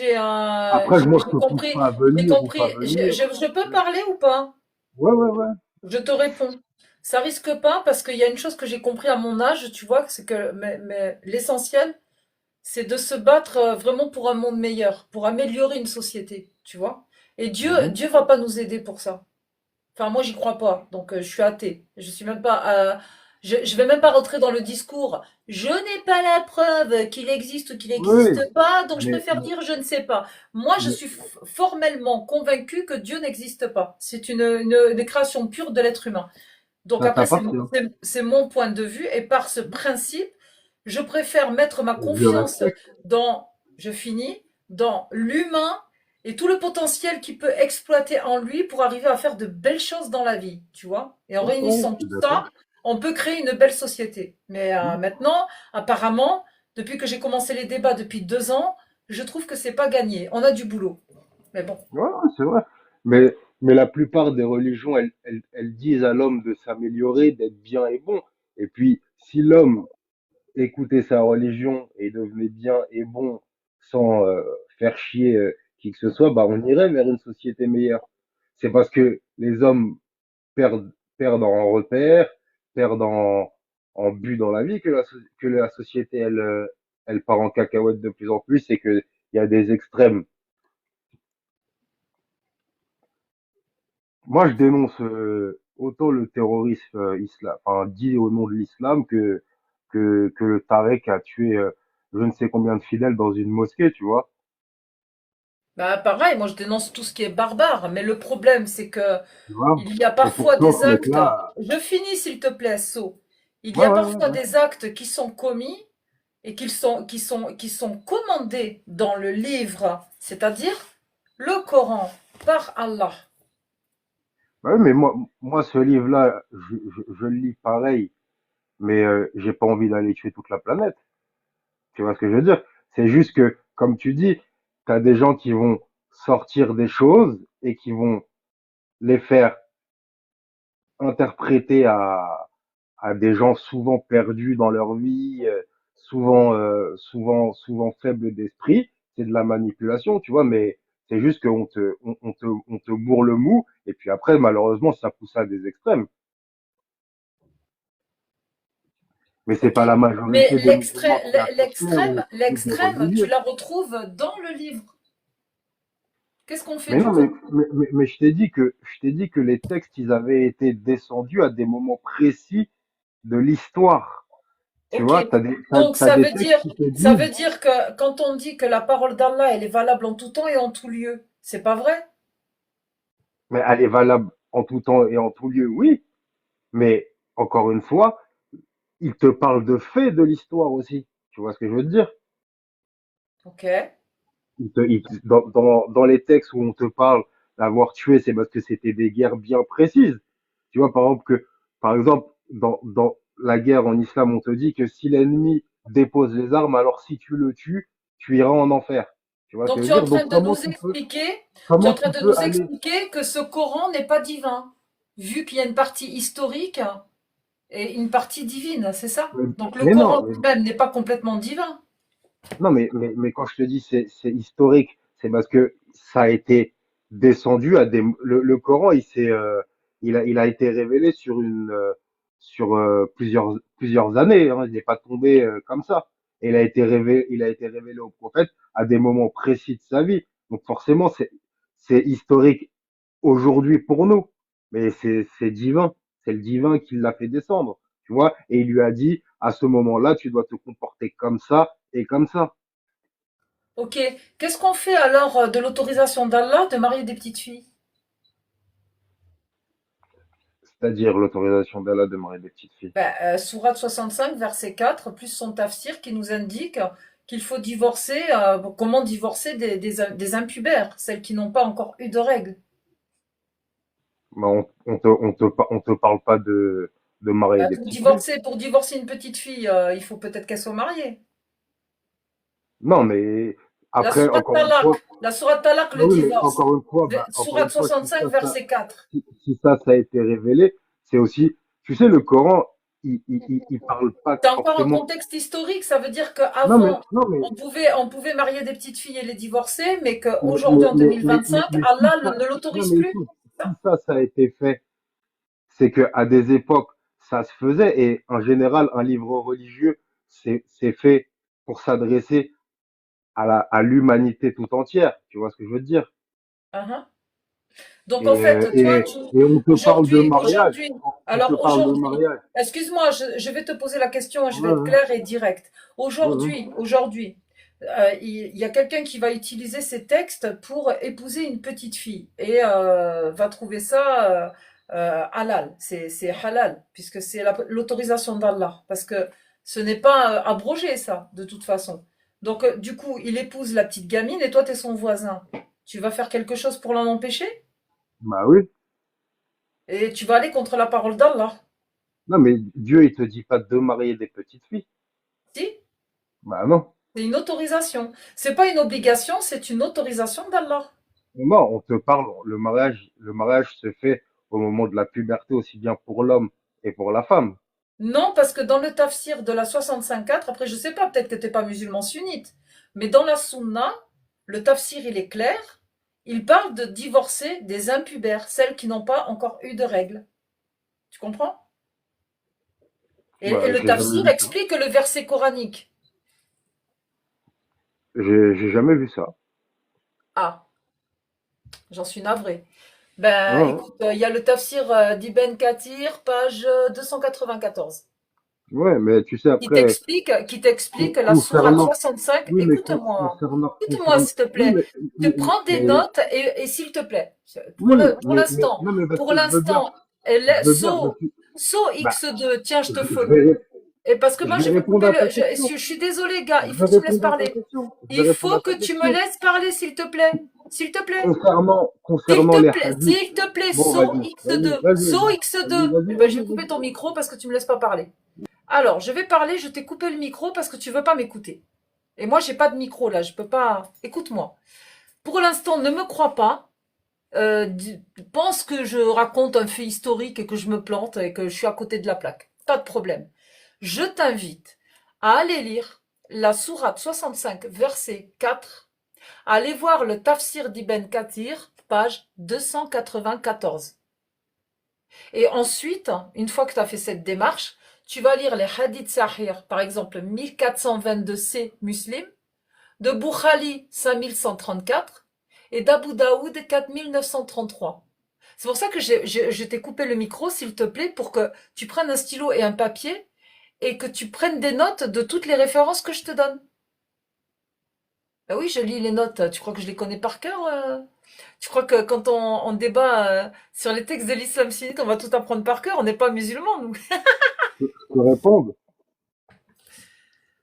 Après, moi, je te pousse compris, pas à j'ai venir ou pas compris. venir. Je peux parler ou pas? Ouais, ouais, ouais. Je te réponds. Ça risque pas parce qu'il y a une chose que j'ai compris à mon âge, tu vois, c'est que mais l'essentiel, c'est de se battre vraiment pour un monde meilleur, pour améliorer une société, tu vois. Et Mhm. Dieu va pas nous aider pour ça. Enfin, moi, j'y crois pas. Donc, je suis athée. Je suis même pas. Je vais même pas rentrer dans le discours. Je n'ai pas la preuve qu'il existe ou qu'il Oui, n'existe pas, donc je mais, préfère dire je ne sais pas. Moi, je mais suis formellement convaincue que Dieu n'existe pas. C'est une création pure de l'être humain. Donc ça après, t'appartient. c'est mon point de vue, et par ce principe, je préfère mettre ma Je confiance respecte. dans, je finis, dans l'humain et tout le potentiel qu'il peut exploiter en lui pour arriver à faire de belles choses dans la vie, tu vois. Et en Ouais, ouais, réunissant je suis tout d'accord. ça, on peut créer une belle société. Mais Hmm. maintenant, apparemment, depuis que j'ai commencé les débats depuis 2 ans, je trouve que c'est pas gagné. On a du boulot. Mais bon. Ouais, ouais, c'est vrai. Mais la plupart des religions, elles disent à l'homme de s'améliorer, d'être bien et bon. Et puis, si l'homme écoutait sa religion et devenait bien et bon sans faire chier qui que ce soit, bah, on irait vers une société meilleure. C'est parce que les hommes perdent en repères, perdent en but dans la vie que que la société, elle part en cacahuète de plus en plus et qu'il y a des extrêmes. Moi, je dénonce autant le terrorisme islam, enfin, dit au nom de l'islam que le Tarek a tué je ne sais combien de fidèles dans une mosquée, tu vois. Bah, pareil, moi je dénonce tout ce qui est barbare, mais le problème c'est que Tu vois. il y a Et pour parfois toi, des ce actes. mec-là, Je finis s'il te plaît, So. Il y ouais, a ouais, ouais, parfois ouais. des actes qui sont commis et qui sont commandés dans le livre, c'est-à-dire le Coran, par Allah. Bah oui, mais moi, ce livre-là, je le lis pareil, mais j'ai pas envie d'aller tuer toute la planète. Tu vois ce que je veux dire? C'est juste que, comme tu dis, t'as des gens qui vont sortir des choses et qui vont les faire interpréter à des gens souvent perdus dans leur vie, souvent faibles d'esprit. C'est de la manipulation, tu vois, mais c'est juste on te bourre le mou, et puis après, malheureusement, ça pousse à des extrêmes. Mais c'est Ok. pas la Mais majorité des musulmans qui l'a fait ou des l'extrême, tu religieux. la retrouves dans le livre. Qu'est-ce qu'on fait Mais du non, Coran? mais je t'ai dit que les textes, ils avaient été descendus à des moments précis de l'histoire. Tu Ok. vois, Donc t'as des textes qui te ça disent, veut dire que quand on dit que la parole d'Allah, elle est valable en tout temps et en tout lieu, c'est pas vrai? mais elle est valable en tout temps et en tout lieu, oui, mais encore une fois, il te parle de faits de l'histoire aussi. Tu vois ce que je veux te dire? Ok. Dans les textes où on te parle d'avoir tué, c'est parce que c'était des guerres bien précises. Tu vois, par exemple, dans la guerre en islam, on te dit que si l'ennemi dépose les armes, alors si tu le tues, tu iras en enfer. Tu vois ce que Donc je tu veux es en dire? train Donc de nous expliquer, tu es comment en train tu de peux nous aller, expliquer que ce Coran n'est pas divin, vu qu'il y a une partie historique et une partie divine, c'est ça? Donc le mais non, Coran lui-même n'est pas complètement divin. non, mais quand je te dis c'est historique, c'est parce que ça a été descendu à le Coran, il a été révélé sur plusieurs années, hein, il n'est pas tombé comme ça. Et il a été révélé au prophète à des moments précis de sa vie. Donc forcément, c'est historique aujourd'hui pour nous, mais c'est divin, c'est le divin qui l'a fait descendre, tu vois. Et il lui a dit à ce moment-là, tu dois te comporter comme ça et comme ça. Ok. Qu'est-ce qu'on fait alors de l'autorisation d'Allah de marier des petites filles? C'est-à-dire l'autorisation d'Allah de marier des petites filles. Ben, sourate 65, verset 4, plus son tafsir qui nous indique qu'il faut divorcer, comment divorcer des impubères, celles qui n'ont pas encore eu de règles. Mais on te parle pas de marier des petites filles. Pour divorcer une petite fille, il faut peut-être qu'elle soit mariée. Non, mais La après, sourate encore une Talaq, fois, la sourate Talaq bah le oui, mais divorce. encore Sourate une fois, 65, verset 4. si ça a été révélé, c'est aussi, tu sais, le Coran, il parle pas C'est encore un forcément. contexte historique, ça veut dire qu'avant, Non, mais on pouvait marier des petites filles et les divorcer, mais qu'aujourd'hui, en cinq si Allah ça, ne non, l'autorise mais plus. écoute, si ça a été fait, c'est que à des époques, ça se faisait, et en général, un livre religieux, c'est fait pour s'adresser à l'humanité tout entière. Tu vois ce que je veux te dire? Uhum. Donc en fait, toi, Et on te parle de mariage. aujourd'hui, On te alors parle de aujourd'hui, mariage. excuse-moi, je vais te poser la question, je vais Ouais, être ouais, claire et directe. ouais. Aujourd'hui, il y a quelqu'un qui va utiliser ces textes pour épouser une petite fille et va trouver ça halal. C'est halal, puisque c'est l'autorisation d'Allah. Parce que ce n'est pas abrogé, ça, de toute façon. Donc, du coup, il épouse la petite gamine et toi, tu es son voisin. Tu vas faire quelque chose pour l'en empêcher? Bah oui. Et tu vas aller contre la parole d'Allah. Non, mais Dieu, il te dit pas de marier des petites filles. Si? Bah non. C'est une autorisation. C'est pas une obligation, c'est une autorisation d'Allah. Non, on te parle, le mariage se fait au moment de la puberté aussi bien pour l'homme et pour la femme. Non, parce que dans le tafsir de la 65.4, après je sais pas, peut-être que t'es pas musulman sunnite, mais dans la sunna, le tafsir il est clair, il parle de divorcer des impubères, celles qui n'ont pas encore eu de règles. Tu comprends? Et Bah, le j'ai jamais tafsir vu ça. explique le verset coranique. J'ai jamais vu ça. Ah, j'en suis navrée. Ben, Hein, écoute, il y a le tafsir d'Ibn Kathir, page 294, ouais, mais tu sais, après, qui t'explique la sourate concernant, 65. oui, mais Écoute-moi, écoute-moi concernant, s'il te oui, plaît. Tu prends des mais, notes et s'il te plaît, oui, pour l'instant, non, mais parce pour que l'instant, je veux bien, saut bah, X2, tiens, je te je follow. vais, Et parce que je moi, vais je vais répondre couper à le. ta question. Je suis désolée, gars, Je il faut vais que tu me laisses répondre à ta parler. question. Je vais Il répondre faut à ta que tu me question. laisses parler, s'il te plaît. S'il te plaît. Concernant les hadiths, S'il te plaît, bon, saut vas-y, vas-y, X2. vas-y, Saut vas-y, X2. vas-y, Eh ben, je vais vas-y, couper vas-y. ton micro parce que tu me laisses pas parler. Alors, je vais parler, je t'ai coupé le micro parce que tu veux pas m'écouter. Et moi, j'ai pas de micro là, je peux pas. Écoute-moi. Pour l'instant, ne me crois pas. Pense que je raconte un fait historique et que je me plante et que je suis à côté de la plaque. Pas de problème. Je t'invite à aller lire la sourate 65, verset 4, à aller voir le tafsir d'Ibn Kathir, page 294. Et ensuite, une fois que tu as fait cette démarche, tu vas lire les hadiths sahih, par exemple 1422c Muslim, de Boukhali 5134 et d'Abu Daoud 4933. C'est pour ça que je t'ai coupé le micro, s'il te plaît, pour que tu prennes un stylo et un papier et que tu prennes des notes de toutes les références que je te donne. Ben oui, je lis les notes. Tu crois que je les connais par cœur Tu crois que quand on débat sur les textes de l'islam sunnite, on va tout apprendre par cœur? On n'est pas musulmans, nous. Je te réponds.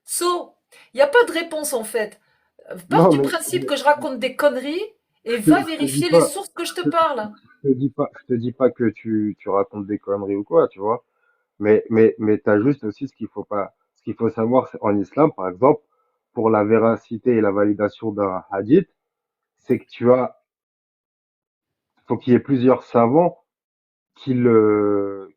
So, il n'y a pas de réponse en fait. Pars Non, du principe que je raconte des conneries et va je te dis vérifier les pas, sources que je te parle. je te dis pas que tu racontes des conneries ou quoi, tu vois. Mais t'as juste aussi ce qu'il faut savoir en islam, par exemple, pour la véracité et la validation d'un hadith, c'est que faut qu'il y ait plusieurs savants qui le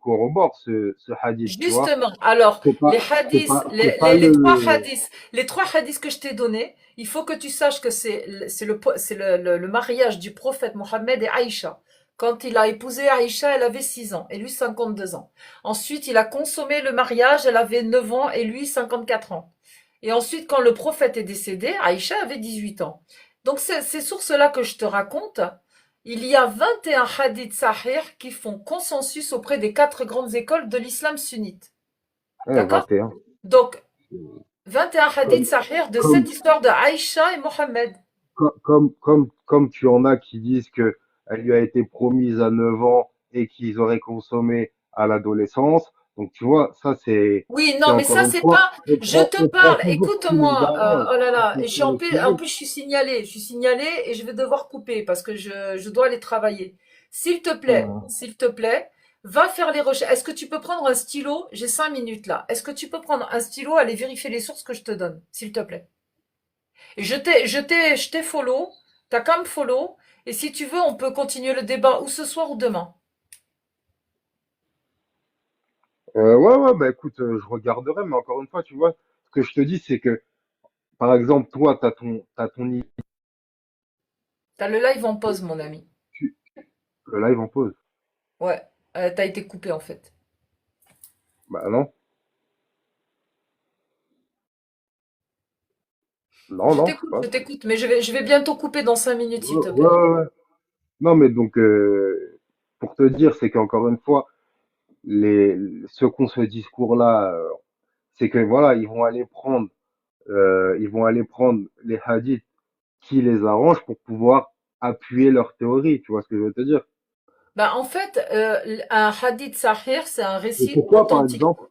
corroborent, ce hadith, tu vois. Justement, alors, C'est pas, les hadiths, c'est pas les trois hadiths que je t'ai donnés, il faut que tu saches que c'est le mariage du prophète Mohammed et Aïcha. Quand il a épousé Aïcha, elle avait 6 ans et lui 52 ans. Ensuite, il a consommé le mariage, elle avait 9 ans et lui 54 ans. Et ensuite, quand le prophète est décédé, Aïcha avait 18 ans. Donc, c'est ces sources-là que je te raconte. Il y a 21 hadiths sahih qui font consensus auprès des 4 grandes écoles de l'islam sunnite. ouais, D'accord? 21. Donc, 21 hadiths Comme, sahih de comme, cette histoire de Aïcha et Mohammed. comme tu en as qui disent que elle lui a été promise à 9 ans et qu'ils auraient consommé à l'adolescence. Donc, tu vois, ça, Oui, c'est non, mais encore ça, une c'est fois, pas. Je te on prend parle, toujours ce qui nous écoute-moi. arrange. Oh là là. Et C'est en terrible. plus, je suis signalée et je vais devoir couper parce que je dois aller travailler. S'il te plaît, va faire les recherches. Est-ce que tu peux prendre un stylo? J'ai 5 minutes là. Est-ce que tu peux prendre un stylo, aller vérifier les sources que je te donne, s'il te plaît? Et je t'ai follow. T'as qu'à me follow. Et si tu veux, on peut continuer le débat ou ce soir ou demain. Ouais, ouais, bah écoute, je regarderai, mais encore une fois, tu vois, ce que je te dis, c'est que, par exemple, toi, t'as ton idée, T'as le live en pause, mon ami. le live en pause. Ouais, t'as été coupé en fait. Bah non, non, je sais pas. Je t'écoute, mais je vais bientôt couper dans 5 minutes, s'il Ouais, te ouais, plaît. ouais, ouais. Non, mais donc, pour te dire, c'est qu'encore une fois, ceux qui ont ce discours-là, c'est que voilà, ils vont aller prendre les hadiths qui les arrangent pour pouvoir appuyer leur théorie. Tu vois ce que je veux te dire? Ben, en fait, un hadith sahih, c'est un Et récit pourquoi, par authentique. exemple,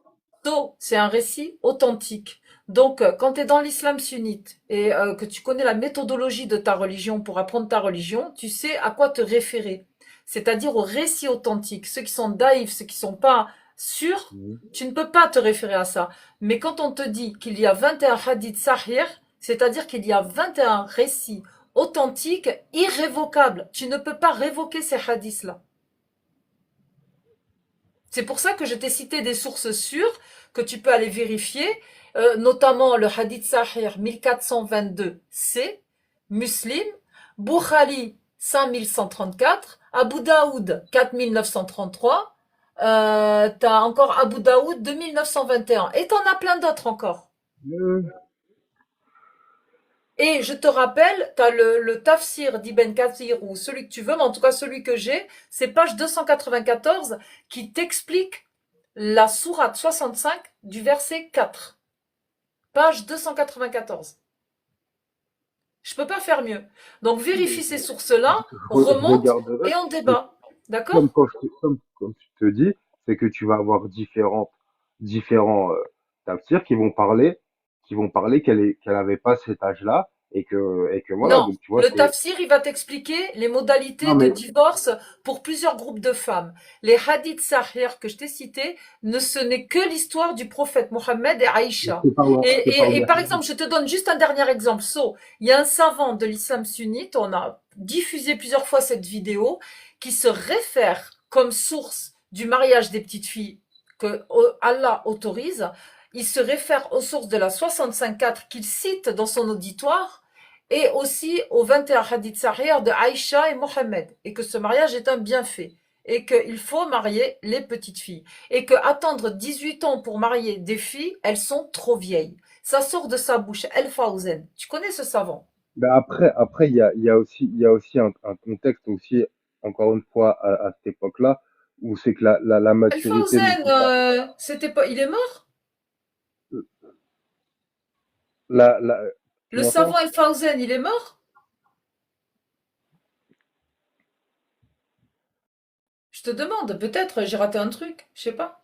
C'est un récit authentique. Donc, quand tu es dans l'islam sunnite et que tu connais la méthodologie de ta religion pour apprendre ta religion, tu sais à quoi te référer. C'est-à-dire aux récits authentiques. Ceux qui sont daïfs, ceux qui sont pas sûrs, tu ne peux pas te référer à ça. Mais quand on te dit qu'il y a 21 hadiths sahih, c'est-à-dire qu'il y a 21 récits authentiques, irrévocables. Tu ne peux pas révoquer ces hadiths-là. C'est pour ça que je t'ai cité des sources sûres que tu peux aller vérifier, notamment le hadith sahih 1422c, Muslim, Bukhari 5134, Abu Daoud 4933, t'as encore Abu Daoud 2921, et t'en as plein d'autres encore. euh, Et je te rappelle, tu as le Tafsir d'Ibn Kathir ou celui que tu veux, mais en tout cas celui que j'ai, c'est page 294 qui t'explique la sourate 65 du verset 4. Page 294. Je peux pas faire mieux. Donc vérifie ces sources-là, Je remonte regarderai. et on Et débat. comme, D'accord? comme tu te dis, c'est que tu vas avoir différents tafsirs qui vont parler qu'elle avait pas cet âge-là et que voilà. Non, Donc tu vois, le c'est tafsir, il va t'expliquer les modalités non de mais divorce pour plusieurs groupes de femmes. Les hadiths sahih que je t'ai cités, ce n'est que l'histoire du prophète Mohammed et Aïcha. je te parle Et de par hadith. exemple, je te donne juste un dernier exemple. Il y a un savant de l'islam sunnite, on a diffusé plusieurs fois cette vidéo, qui se réfère comme source du mariage des petites filles que Allah autorise. Il se réfère aux sources de la 65.4 qu'il cite dans son auditoire et aussi aux 21 hadiths sahih de Aïcha et Mohammed, et que ce mariage est un bienfait, et qu'il faut marier les petites filles, et que attendre 18 ans pour marier des filles, elles sont trop vieilles. Ça sort de sa bouche, El Fawzen. Tu connais ce savant? Ben après il y a aussi un contexte aussi encore une fois à cette époque-là où c'est que la El maturité Fawzen, n'était pas c'était pas, il est mort? la tu Le savant m'entends? El Fawzen, il est mort? Je te demande, peut-être j'ai raté un truc, je sais pas.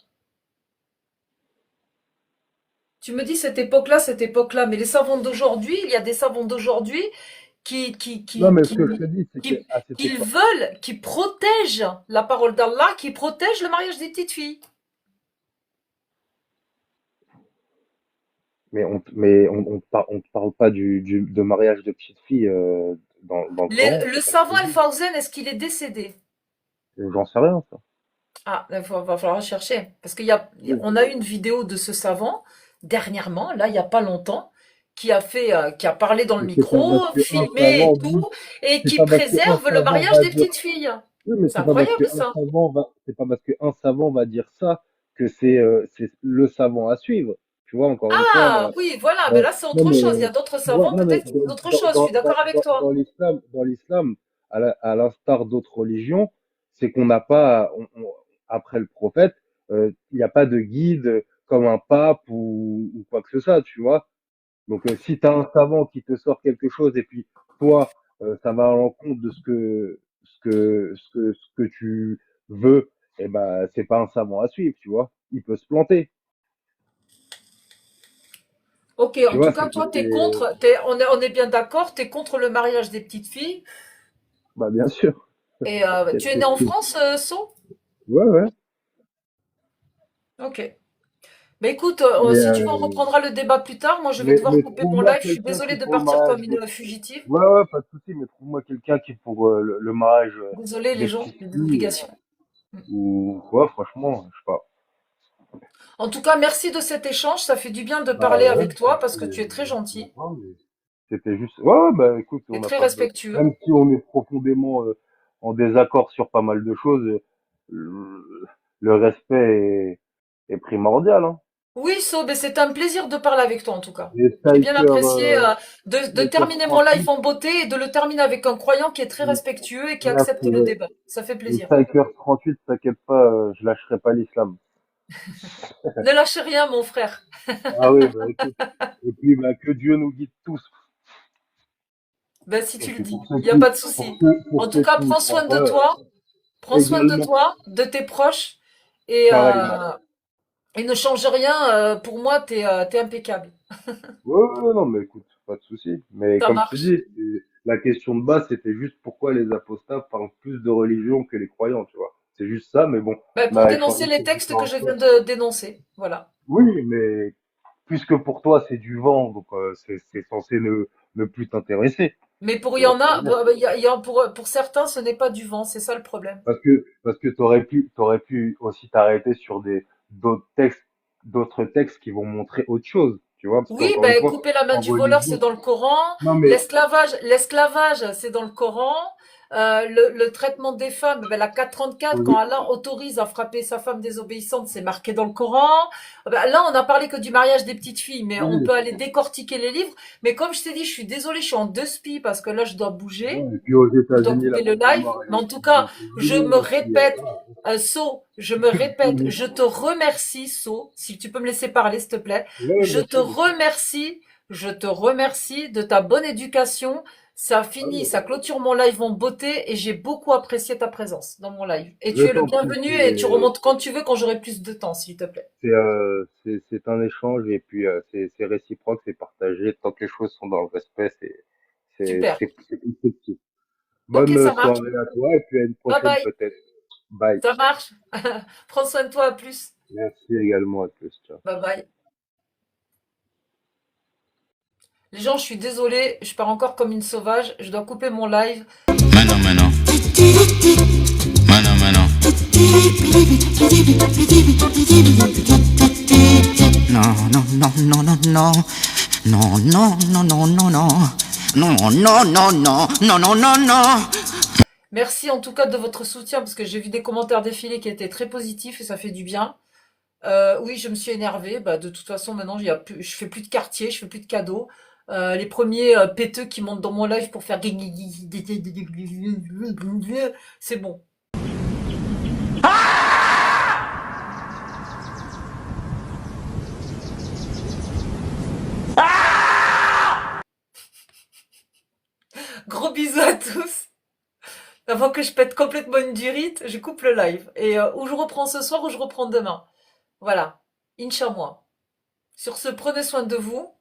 Tu me dis cette époque-là, mais les savants d'aujourd'hui, il y a des savants d'aujourd'hui qui, qui, Non qui, mais ce que je qui, te dis c'est que qui, à cette qu'ils époque veulent, qui protègent la parole d'Allah, qui protègent le mariage des petites filles. on te parle pas de mariage de petite fille dans le Coran, Le c'est pas ce que savant je dis. Al-Fawzen, est-ce qu'il est décédé? J'en sais rien ça. Ah, va falloir chercher. Parce Oui. on a eu une vidéo de ce savant, dernièrement, là, il n'y a pas longtemps, qui a parlé dans le Mais c'est pas micro, parce que un filmé et savant dit, tout, et c'est qui pas parce que un préserve le savant mariage va des dire. petites filles. Oui, mais C'est incroyable, ça. c'est pas parce qu'un savant va dire ça que c'est le savant à suivre. Tu vois, encore une fois, Ah, oui, voilà, mais euh, là, c'est non autre chose. Il y a mais, d'autres tu vois, savants, non mais peut-être, qui disent autre chose. Je suis d'accord avec toi. dans l'islam, à l'instar d'autres religions, c'est qu'on n'a pas, après le prophète, il n'y a pas de guide comme un pape ou quoi que ce soit, tu vois. Donc, si tu as un savant qui te sort quelque chose et puis toi, ça va à l'encontre de ce que tu veux, eh ben, c'est pas un savant à suivre, tu vois. Il peut se planter, Ok, tu en vois. tout cas, toi, on est bien d'accord, t'es contre le mariage des petites filles. Bah, bien sûr. Et tu es né en France, So? Ouais, ouais. Ok. Mais écoute, Mais, si tu veux, on reprendra le débat plus tard. Moi, je vais devoir mais couper mon trouve-moi live. Je suis quelqu'un désolée qui de pour le partir mariage comme de... une fugitive. Ouais, ouais, pas de souci, mais trouve-moi quelqu'un qui pour le mariage Désolée, les des gens, petites j'ai des filles obligations. ou quoi, franchement, je sais pas. En tout cas, merci de cet échange. Ça fait du bien de Bah parler ouais, avec toi parce que tu es très gentil c'était juste. Ouais, ouais, bah écoute, on et n'a très pas de. respectueux. Même si on est profondément en désaccord sur pas mal de choses, le respect est primordial, hein. Oui, So, ben, c'était un plaisir de parler avec toi en tout cas. Et J'ai bien Striker, apprécié de Striker terminer mon live 38, en beauté et de le terminer avec un croyant qui est très respectueux et qui accepte merci, le ouais. débat. Ça fait Et plaisir. Striker 38, t'inquiète pas, je lâcherai pas l'islam. Ne lâchez rien, mon frère. Ah oui, bah écoute. Et puis, bah, que Dieu nous guide tous. Ben, si Et tu le puis dis, il n'y a pas de souci. En pour tout ceux cas, qui ne croient pas, prends soin de également, toi, de tes proches pareillement. et ne change rien. Pour moi, t'es impeccable. Ouais, ouais, ouais, non, mais écoute, pas de souci. Mais Ça comme je te marche. dis, la question de base, c'était juste pourquoi les apostats parlent plus de religion que les croyants, tu vois. C'est juste ça, mais bon, Ben, on pour a dénoncer échangé les sur textes que différentes je viens choses. de dénoncer. Voilà. Oui, mais puisque pour toi c'est du vent, donc c'est censé ne plus t'intéresser. Mais pour il Tu y vois ce en que je a, veux dire? pour certains, ce n'est pas du vent. C'est ça le problème. Parce que t'aurais pu aussi t'arrêter sur des d'autres textes qui vont montrer autre chose, tu vois, parce Oui, qu'encore une ben, fois, couper la main en du voleur, religion, c'est dans le Coran. non mais L'esclavage, c'est dans le Coran. Le traitement des femmes, ben, la 434, quand Allah autorise à frapper sa femme désobéissante, c'est marqué dans le Coran. Ben, là, on a parlé que du mariage des petites filles, mais on peut aller décortiquer les livres. Mais comme je t'ai dit, je suis désolée, je suis en deux spi parce que là, je dois bouger. Et puis aux Je dois États-Unis, la couper le première live. mariage Mais en tout des cas, je États-Unis me aussi, répète, voilà. So, je me répète, je te remercie, So, si tu peux me laisser parler, s'il te plaît. Ouais, Je bien te sûr. remercie de ta bonne éducation. Ça finit, ça clôture mon live en beauté et j'ai beaucoup apprécié ta présence dans mon live. Et Je tu es le t'en prie, bienvenu et tu remontes quand tu veux, quand j'aurai plus de temps, s'il te plaît. c'est un échange et puis c'est réciproque, c'est partagé. Tant que les choses sont dans le respect, Super. c'est constructif. Ok, Bonne ça marche. soirée à toi et puis à une Bye prochaine bye. peut-être. Bye. Ça marche. Prends soin de toi, à plus. Merci également à tous. Ciao. Bye bye. Les gens, je suis désolée, je pars encore comme une sauvage. Je dois couper mon live. Maintenant, maintenant. Maintenant, maintenant. Non, non, non, non, non, non. Non, non, non, non, non, non. Non, non, non, non, non, non, non, non. Merci en tout cas de votre soutien parce que j'ai vu des commentaires défiler qui étaient très positifs et ça fait du bien. Oui, je me suis énervée. Bah, de toute façon, maintenant, je fais plus de quartier, je fais plus de cadeaux. Les premiers péteux qui montent dans mon live pour faire c'est bon. Gros bisous à tous. Avant que je pète complètement une durite, je coupe le live. Et ou je reprends ce soir ou je reprends demain. Voilà. Inch'Allah. Sur ce, prenez soin de vous.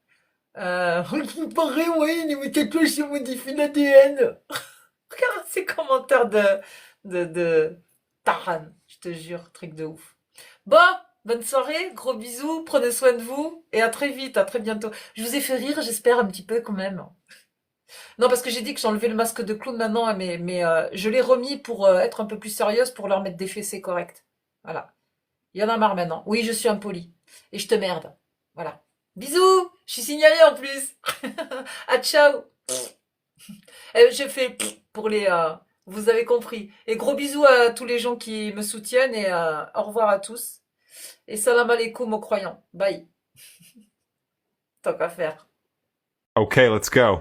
Pareil, oui, mais quelque chose modifie l'ADN. Regarde ces commentaires de Taran. Je te jure, truc de ouf. Bon, bonne soirée, gros bisous, prenez soin de vous et à très vite, à très bientôt. Je vous ai fait rire, j'espère un petit peu quand même. Non, parce que j'ai dit que j'enlevais le masque de clown maintenant, hein, mais je l'ai remis pour être un peu plus sérieuse, pour leur mettre des fessées correctes. Voilà. Il y en a marre maintenant. Oui, je suis impoli. Et je te merde. Voilà. Bisous. Je suis signalée en plus. Ah, ciao. Je fais pour les... vous avez compris. Et gros bisous à tous les gens qui me soutiennent et au revoir à tous. Et salam alaikum aux croyants. Bye. Tant qu'à faire. Okay, let's go.